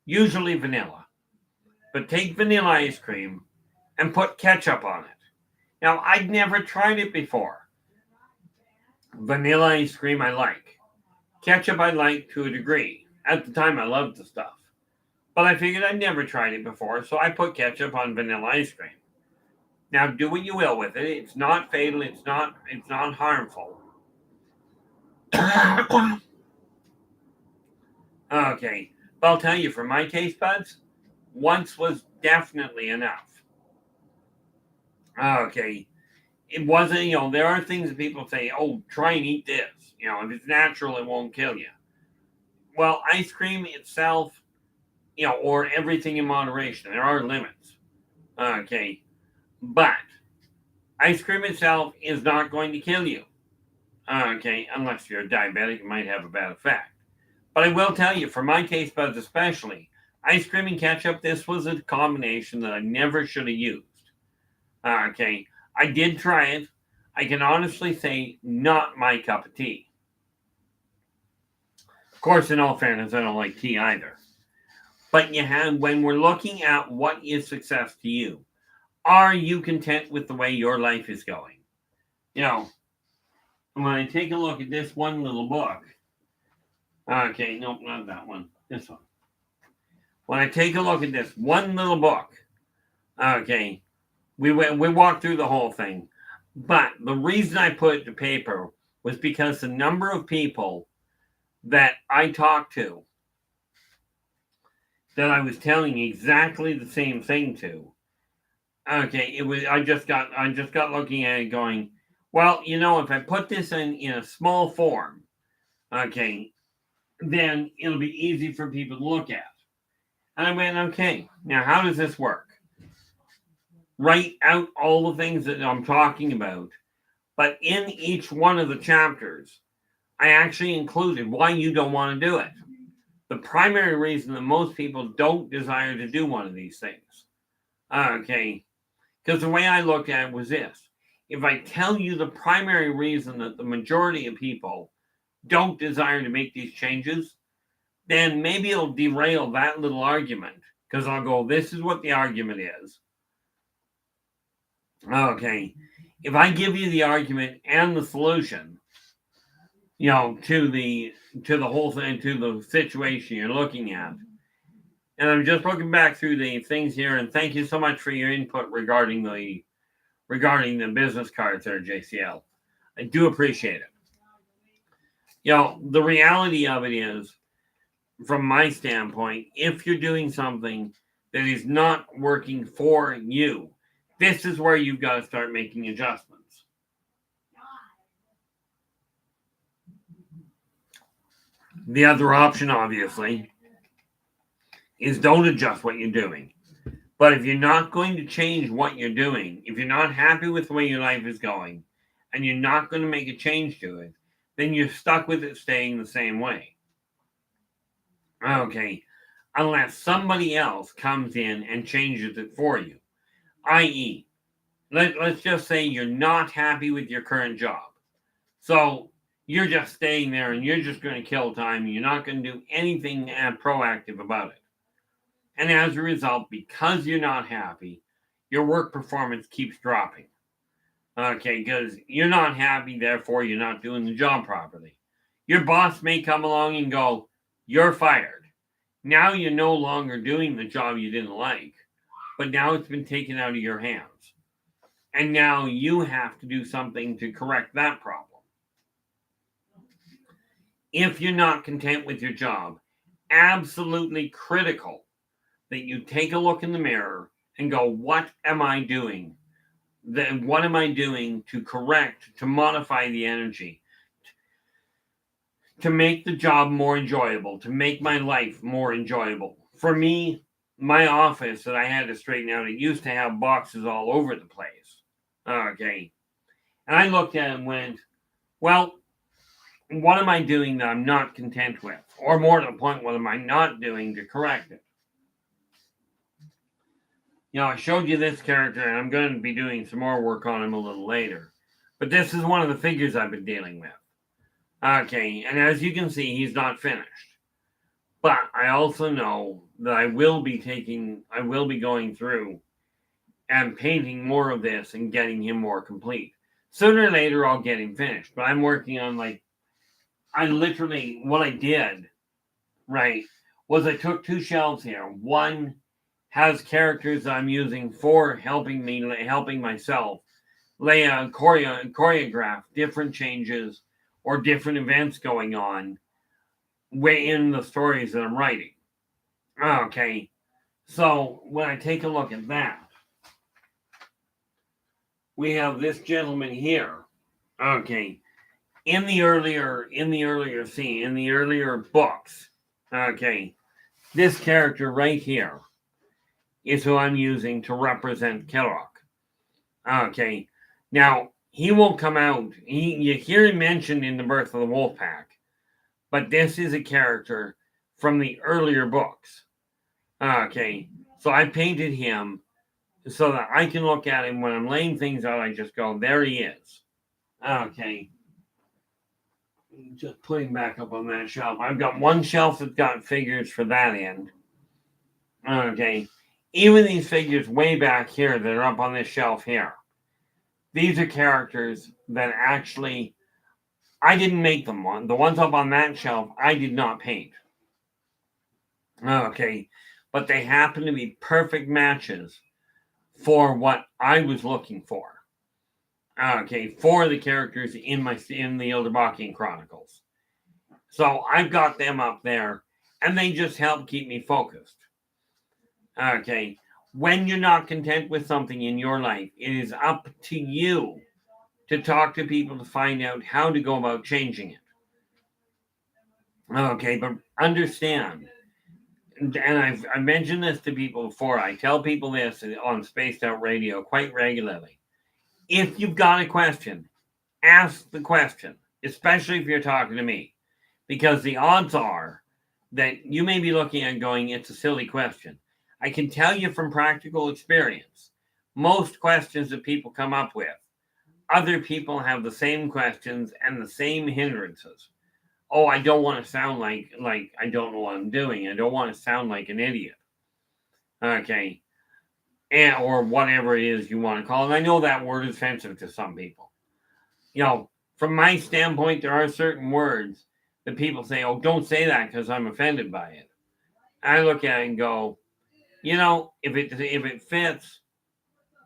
usually vanilla, but take vanilla ice cream and put ketchup on it. Now, I'd never tried it before. Vanilla ice cream I like. Ketchup I like to a degree. At the time, I loved the stuff. But I figured I'd never tried it before, so I put ketchup on vanilla ice cream. Now, do what you will with it. It's not fatal. It's not harmful. Okay. But I'll tell you, for my taste buds, once was definitely enough. Okay. It wasn't, there are things that people say, oh, try and eat this. If it's natural, it won't kill you. Well, ice cream itself, or everything in moderation, there are limits. Okay. But ice cream itself is not going to kill you. Okay. Unless you're a diabetic, it might have a bad effect. But I will tell you, for my taste buds especially, ice cream and ketchup, this was a combination that I never should have used. Okay. I did try it. I can honestly say, not my cup of tea. Of course, in all fairness, I don't like tea either. But when we're looking at what is success to you, are you content with the way your life is going? When I take a look at this one little book, okay, nope, not that one, this one. When I take a look at this one little book, okay, we walked through the whole thing, but the reason I put it to paper was because the number of people that I talked to that I was telling exactly the same thing to. Okay, it was I just got looking at it going, well, if I put this in a small form, okay, then it'll be easy for people to look at. And I went, okay, now how does this work? Write out all the things that I'm talking about, but in each one of the chapters, I actually included why you don't want to do it. The primary reason that most people don't desire to do one of these things. Okay, because the way I looked at it was this. If I tell you the primary reason that the majority of people don't desire to make these changes, then maybe it'll derail that little argument. Because I'll go, this is what the argument is. Okay. If I give you the argument and the solution, to the whole thing, to the situation you're looking at. And I'm just looking back through the things here, and thank you so much for your input regarding the business cards there, JCL. I do appreciate it. The reality of it is, from my standpoint, if you're doing something that is not working for you, this is where you've got to start making adjustments. The other option, obviously, is don't adjust what you're doing. But if you're not going to change what you're doing, if you're not happy with the way your life is going, and you're not going to make a change to it, then you're stuck with it staying the same way. Okay, unless somebody else comes in and changes it for you. I.e., let's just say you're not happy with your current job. So you're just staying there and you're just going to kill time. And you're not going to do anything proactive about it. And as a result, because you're not happy, your work performance keeps dropping. Okay, because you're not happy, therefore you're not doing the job properly. Your boss may come along and go, you're fired. Now you're no longer doing the job you didn't like, but now it's been taken out of your hands. And now you have to do something to correct that problem. If you're not content with your job, absolutely critical that you take a look in the mirror and go, what am I doing? Then what am I doing to correct, to modify the energy, to make the job more enjoyable, to make my life more enjoyable? For me, my office that I had to straighten out, it used to have boxes all over the place. Okay. And I looked at it and went, well, what am I doing that I'm not content with? Or more to the point, what am I not doing to correct it? I showed you this character, and I'm going to be doing some more work on him a little later. But this is one of the figures I've been dealing with. Okay, and as you can see, he's not finished. But I also know that I will be going through and painting more of this and getting him more complete. Sooner or later, I'll get him finished. But I'm working on, what I did, right, was I took two shelves here. One has characters I'm using for helping myself lay a choreograph different changes or different events going on in the stories that I'm writing. Okay, so when I take a look at that, we have this gentleman here. Okay, in the earlier books. Okay, this character right here is who I'm using to represent Kilrock. Okay, now he won't come out. You hear him mentioned in The Birth of the Wolfpack, but this is a character from the earlier books. Okay, so I painted him so that I can look at him when I'm laying things out. I just go, there he is. Okay, just put him back up on that shelf. I've got one shelf that's got figures for that end. Okay. Even these figures way back here that are up on this shelf here, these are characters that actually I didn't make them. The ones up on that shelf, I did not paint. Okay. But they happen to be perfect matches for what I was looking for. Okay, for the characters in the Yldrbacian Chronicles. So I've got them up there, and they just help keep me focused. Okay, when you're not content with something in your life, it is up to you to talk to people to find out how to go about changing it. Okay, but understand, and I've mentioned this to people before. I tell people this on Spaced Out Radio quite regularly. If you've got a question, ask the question, especially if you're talking to me, because the odds are that you may be looking at going, it's a silly question. I can tell you from practical experience, most questions that people come up with, other people have the same questions and the same hindrances. Oh, I don't want to sound like I don't know what I'm doing. I don't want to sound like an idiot. Okay. And, or whatever it is you want to call it. I know that word is offensive to some people. From my standpoint, there are certain words that people say, oh, don't say that because I'm offended by it. I look at it and go, if it fits,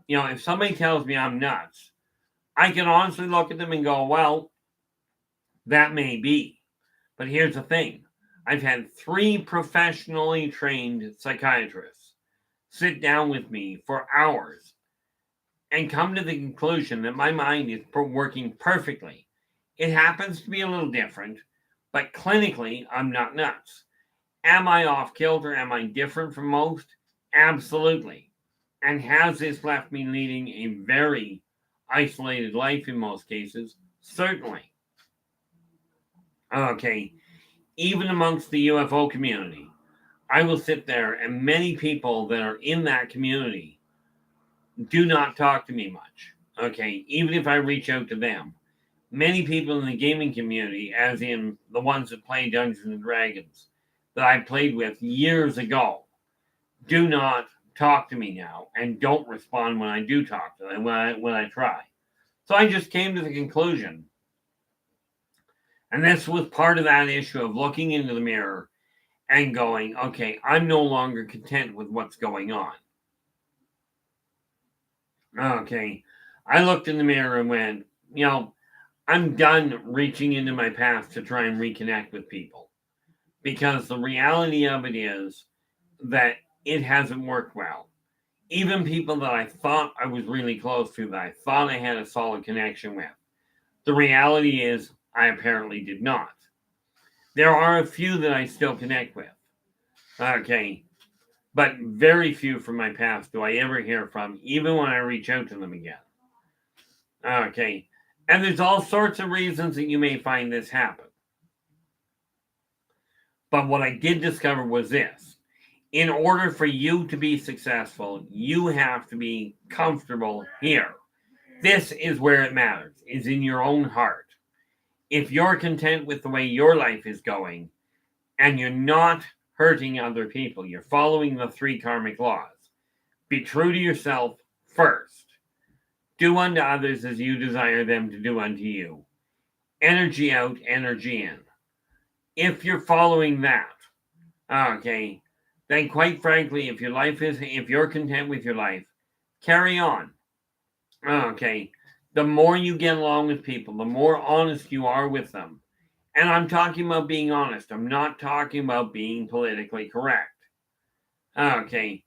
if somebody tells me I'm nuts, I can honestly look at them and go, well, that may be. But here's the thing. I've had 3 professionally trained psychiatrists sit down with me for hours and come to the conclusion that my mind is working perfectly. It happens to be a little different, but clinically, I'm not nuts. Am I off kilter? Am I different from most? Absolutely. And has this left me leading a very isolated life in most cases? Certainly. Okay. Even amongst the UFO community, I will sit there, and many people that are in that community do not talk to me much. Okay. Even if I reach out to them. Many people in the gaming community, as in the ones that play Dungeons and Dragons that I played with years ago, do not talk to me now and don't respond when I do talk to them, when I try. So I just came to the conclusion, and this was part of that issue of looking into the mirror and going, okay, I'm no longer content with what's going on. Okay, I looked in the mirror and went, I'm done reaching into my past to try and reconnect with people, because the reality of it is that it hasn't worked well. Even people that I thought I was really close to, that I thought I had a solid connection with, the reality is I apparently did not. There are a few that I still connect with. Okay. But very few from my past do I ever hear from, even when I reach out to them again. Okay. And there's all sorts of reasons that you may find this happen. But what I did discover was this. In order for you to be successful, you have to be comfortable here. This is where it matters, is in your own heart. If you're content with the way your life is going, and you're not hurting other people, you're following the 3 karmic laws. Be true to yourself first. Do unto others as you desire them to do unto you. Energy out, energy in. If you're following that, okay, then quite frankly, if you're content with your life, carry on. Okay. The more you get along with people, the more honest you are with them. And I'm talking about being honest. I'm not talking about being politically correct. Okay.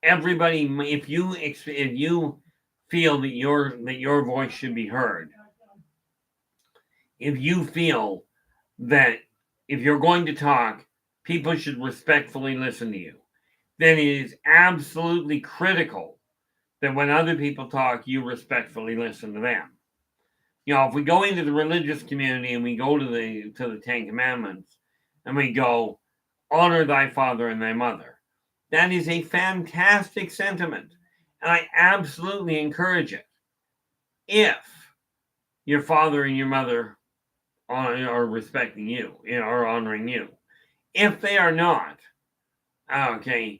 Everybody, if you feel that your voice should be heard, if you feel that if you're going to talk, people should respectfully listen to you, then it is absolutely critical that when other people talk, you respectfully listen to them. If we go into the religious community and we go to the 10 Commandments and we go, honor thy father and thy mother, that is a fantastic sentiment, and I absolutely encourage it. If your father and your mother are respecting you, are honoring you. If they are not, okay,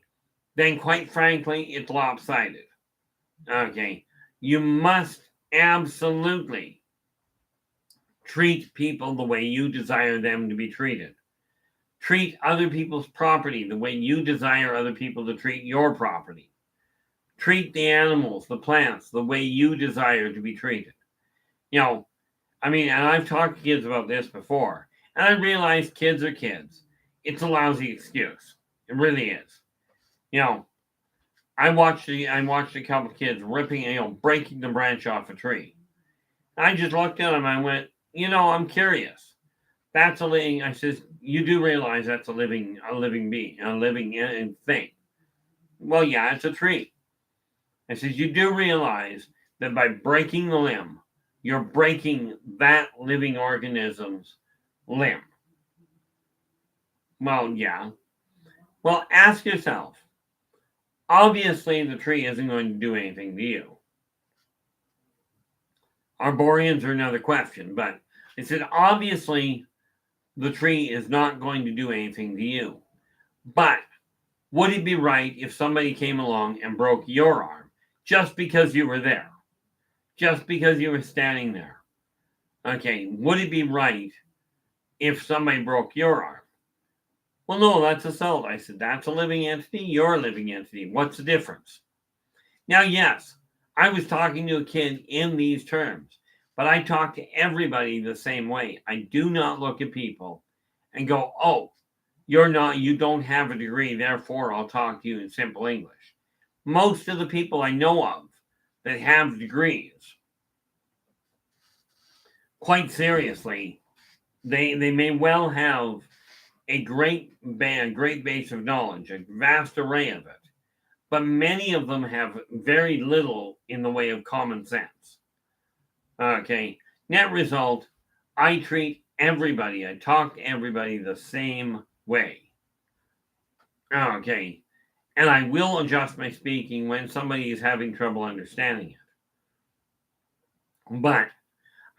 then quite frankly, it's lopsided. Okay. You must absolutely treat people the way you desire them to be treated. Treat other people's property the way you desire other people to treat your property. Treat the animals, the plants, the way you desire to be treated. And I've talked to kids about this before, and I realize kids are kids. It's a lousy excuse. It really is. I watched a couple of kids breaking the branch off a tree. I just looked at them and I went, I'm curious. That's a living. I says, you do realize that's a living being, a living thing. Well, yeah, it's a tree. I says, you do realize that by breaking the limb, you're breaking that living organism's limb. Well, yeah. Well, ask yourself. Obviously, the tree isn't going to do anything to you. Arboreans are another question, but I said, obviously, the tree is not going to do anything to you. But would it be right if somebody came along and broke your arm just because you were there? Just because you were standing there? Okay, would it be right if somebody broke your arm? Well, no, that's assault. I said, that's a living entity. You're a living entity. What's the difference? Now, yes, I was talking to a kid in these terms, but I talk to everybody the same way. I do not look at people and go, oh, you don't have a degree, therefore I'll talk to you in simple English. Most of the people I know of that have degrees, quite seriously, they may well have a great base of knowledge, a vast array of it, but many of them have very little in the way of common sense. Okay, net result, I treat everybody, I talk to everybody the same way. Okay, and I will adjust my speaking when somebody is having trouble understanding it. But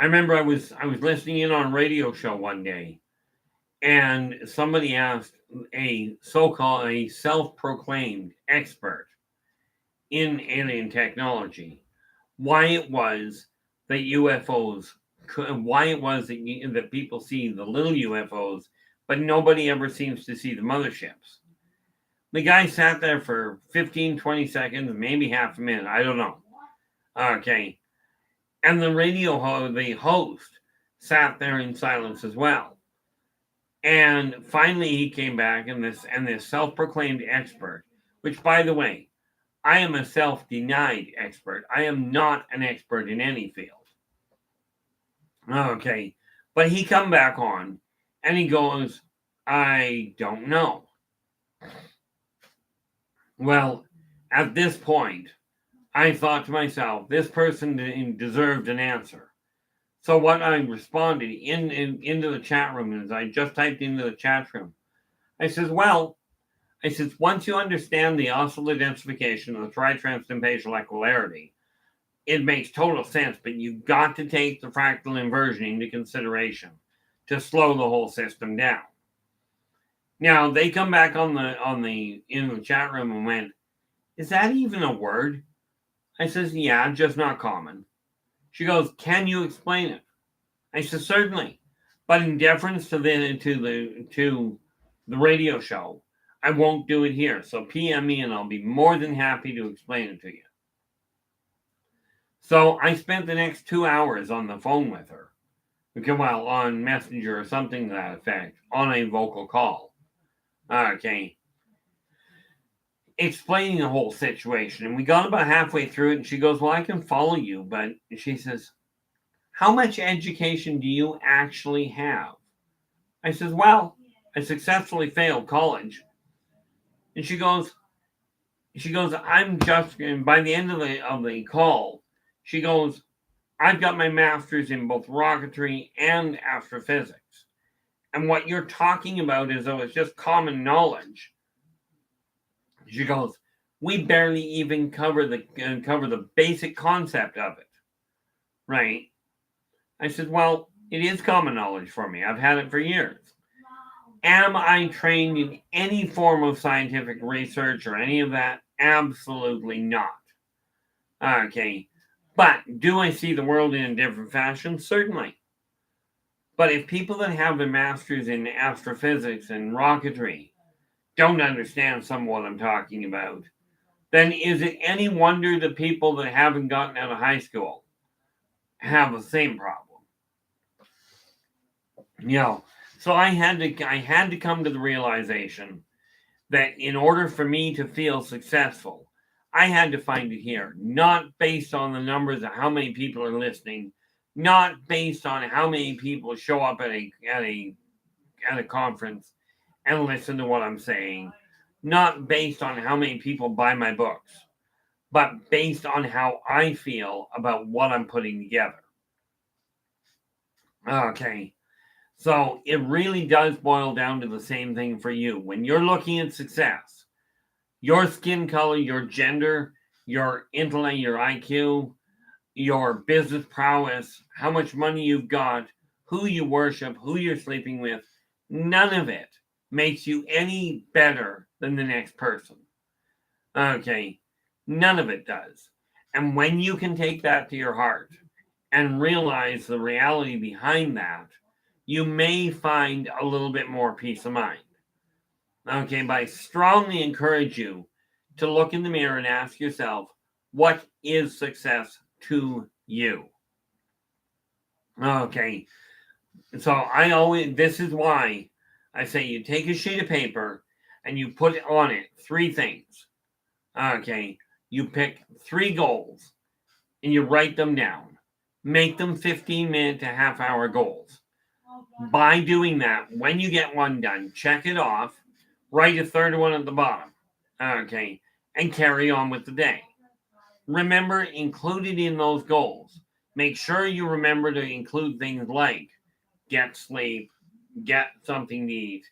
I remember I was listening in on a radio show one day, and somebody asked a self-proclaimed expert in alien technology why it was that that people see the little UFOs, but nobody ever seems to see the motherships. The guy sat there for 15, 20 seconds, maybe half a minute. I don't know. Okay. And the host sat there in silence as well. And finally he came back, and this self-proclaimed expert, which, by the way, I am a self-denied expert. I am not an expert in any field. Okay. But he come back on and he goes, I don't know. Well, at this point, I thought to myself, this person deserved an answer. So what I responded into the chat room is I just typed into the chat room. I says, once you understand the oscillator densification of the tri-transdimensional equilarity, it makes total sense, but you've got to take the fractal inversion into consideration to slow the whole system down. Now, they come back in the chat room and went, is that even a word? I says, yeah, just not common. She goes, can you explain it? I says, certainly. But in deference to the radio show, I won't do it here. So PM me and I'll be more than happy to explain it to you. So I spent the next 2 hours on the phone with her. Well, on Messenger or something to that effect, on a vocal call. Okay. Explaining the whole situation. And we got about halfway through it, and she goes, well, I can follow you. But she says, how much education do you actually have? I says, well, I successfully failed college. And she goes, I'm just, and by the end of the call, she goes, I've got my master's in both rocketry and astrophysics. And what you're talking about is though it's just common knowledge. She goes, we barely even cover the basic concept of it. Right? I said, well, it is common knowledge for me. I've had it for years. Am I trained in any form of scientific research or any of that? Absolutely not. Okay. But do I see the world in a different fashion? Certainly. But if people that have a master's in astrophysics and rocketry don't understand some of what I'm talking about, then is it any wonder that people that haven't gotten out of high school have the same problem? You know, so I had to come to the realization that in order for me to feel successful, I had to find it here, not based on the numbers of how many people are listening, not based on how many people show up at a conference and listen to what I'm saying, not based on how many people buy my books, but based on how I feel about what I'm putting together. Okay. So it really does boil down to the same thing for you. When you're looking at success, your skin color, your gender, your intellect, your IQ, your business prowess, how much money you've got, who you worship, who you're sleeping with, none of it makes you any better than the next person. Okay, none of it does. And when you can take that to your heart and realize the reality behind that, you may find a little bit more peace of mind. Okay, but I strongly encourage you to look in the mirror and ask yourself, what is success to you? Okay, so this is why I say you take a sheet of paper and you put on it three things. Okay, you pick three goals and you write them down. Make them 15-minute to half-hour goals. By doing that, when you get one done, check it off, write a third one at the bottom. Okay, and carry on with the day. Remember, included in those goals, make sure you remember to include things like get sleep, get something to eat.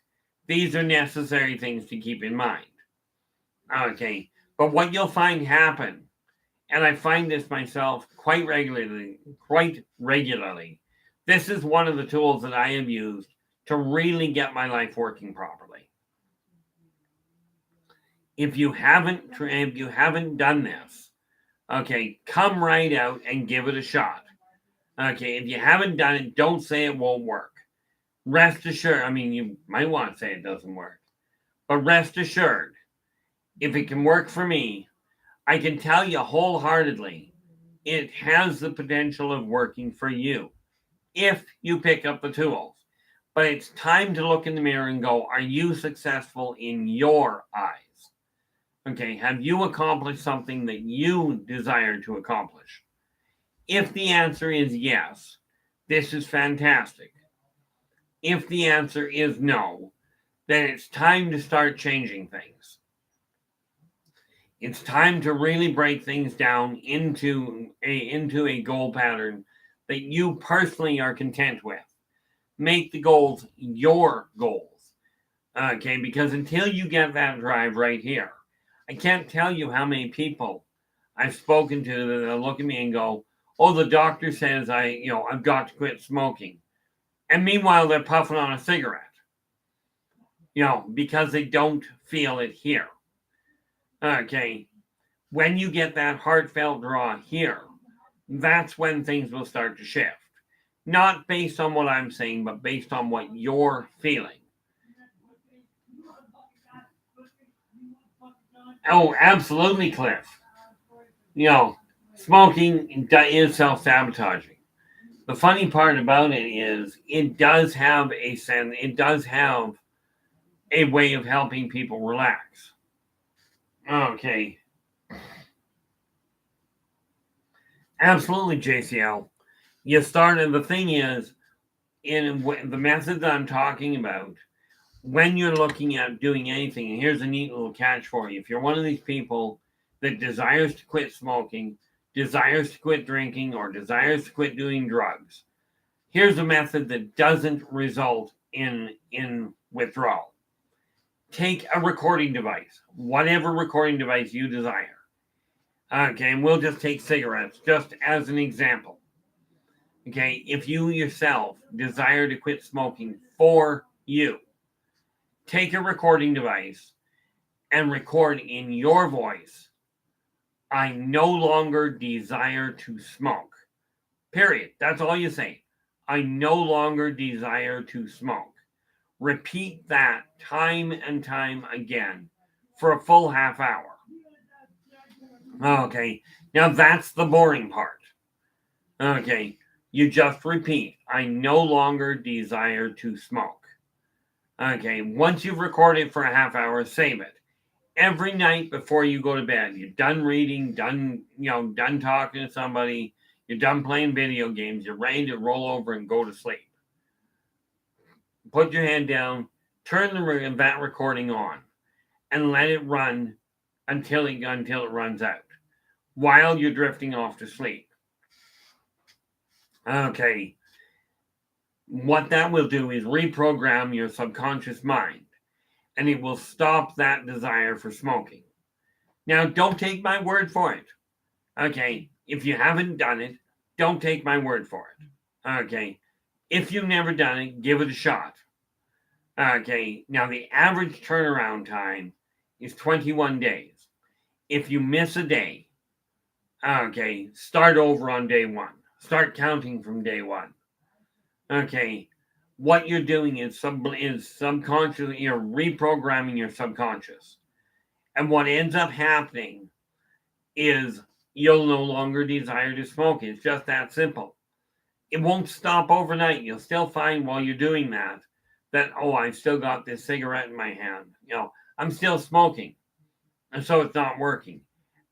These are necessary things to keep in mind. Okay, but what you'll find happen, and I find this myself quite regularly, this is one of the tools that I have used to really get my life working properly. If you haven't done this, okay, come right out and give it a shot. Okay, if you haven't done it, don't say it won't work. Rest assured, I mean, you might want to say it doesn't work, but rest assured, if it can work for me, I can tell you wholeheartedly, it has the potential of working for you if you pick up the tools. But it's time to look in the mirror and go, are you successful in your eyes? Okay, have you accomplished something that you desire to accomplish? If the answer is yes, this is fantastic. If the answer is no, then it's time to start changing things. It's time to really break things down into a goal pattern that you personally are content with. Make the goals your goals. Okay, because until you get that drive right here, I can't tell you how many people I've spoken to that look at me and go, "Oh, the doctor says I've got to quit smoking," and meanwhile they're puffing on a cigarette. Because they don't feel it here. Okay, when you get that heartfelt draw here, that's when things will start to shift. Not based on what I'm saying, but based on what you're feeling. Oh, absolutely, Cliff. Smoking is self-sabotaging. The funny part about it is it does have a way of helping people relax. Okay. Absolutely, JCL. You started, the thing is, in the method that I'm talking about, when you're looking at doing anything, and here's a neat little catch for you. If you're one of these people that desires to quit smoking, desires to quit drinking, or desires to quit doing drugs, here's a method that doesn't result in withdrawal. Take a recording device, whatever recording device you desire. Okay, and we'll just take cigarettes just as an example. Okay, if you yourself desire to quit smoking for you, take a recording device and record in your voice, I no longer desire to smoke. Period. That's all you say. I no longer desire to smoke. Repeat that time and time again for a full half hour. Okay, now that's the boring part. Okay, you just repeat, I no longer desire to smoke. Okay, once you've recorded for a half hour, save it. Every night before you go to bed, you're done reading, done talking to somebody, you're done playing video games, you're ready to roll over and go to sleep. Put your hand down, turn that recording on, and let it run until it runs out, while you're drifting off to sleep. Okay. What that will do is reprogram your subconscious mind, and it will stop that desire for smoking. Now, don't take my word for it. Okay. If you haven't done it, don't take my word for it. Okay. If you've never done it, give it a shot. Okay. Now, the average turnaround time is 21 days. If you miss a day, okay, start over on day one. Start counting from day one. Okay, what you're doing is subconsciously, you're reprogramming your subconscious. And what ends up happening is you'll no longer desire to smoke. It's just that simple. It won't stop overnight. You'll still find while you're doing that, I've still got this cigarette in my hand. I'm still smoking. And so it's not working.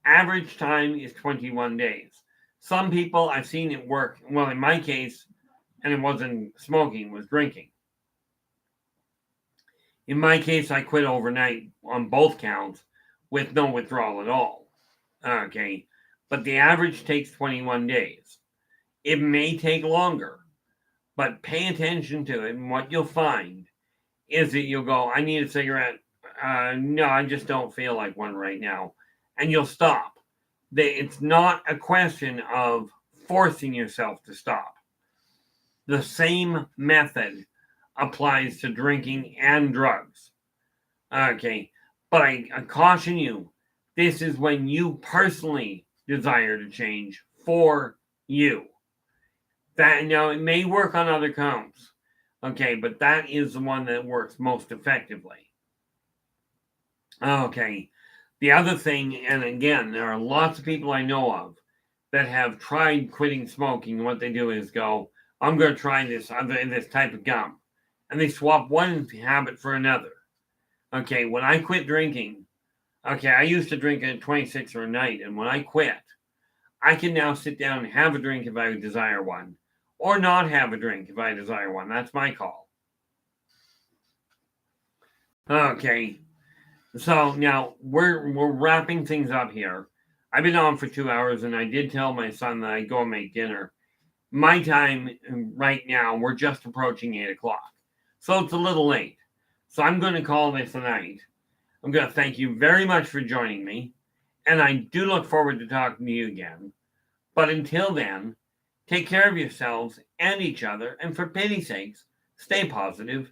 Average time is 21 days. Some people, I've seen it work. Well, in my case, and it wasn't smoking, it was drinking. In my case, I quit overnight on both counts with no withdrawal at all. Okay, but the average takes 21 days. It may take longer, but pay attention to it, and what you'll find is that you'll go, I need a cigarette. No, I just don't feel like one right now. And you'll stop. It's not a question of forcing yourself to stop. The same method applies to drinking and drugs. Okay, but I caution you, this is when you personally desire to change for you. That now it may work on other counts, okay, but that is the one that works most effectively. Okay, the other thing, and again, there are lots of people I know of that have tried quitting smoking, and what they do is go, I'm going to try this type of gum. And they swap one habit for another. Okay, when I quit drinking, I used to drink at 26 or a night. And when I quit, I can now sit down and have a drink if I desire one. Or not have a drink if I desire one. That's my call. Okay, so now we're wrapping things up here. I've been on for 2 hours, and I did tell my son that I'd go and make dinner. My time right now, we're just approaching 8 o'clock. So it's a little late. So I'm going to call this a night. I'm going to thank you very much for joining me. And I do look forward to talking to you again. But until then, take care of yourselves and each other. And for pity's sakes, stay positive.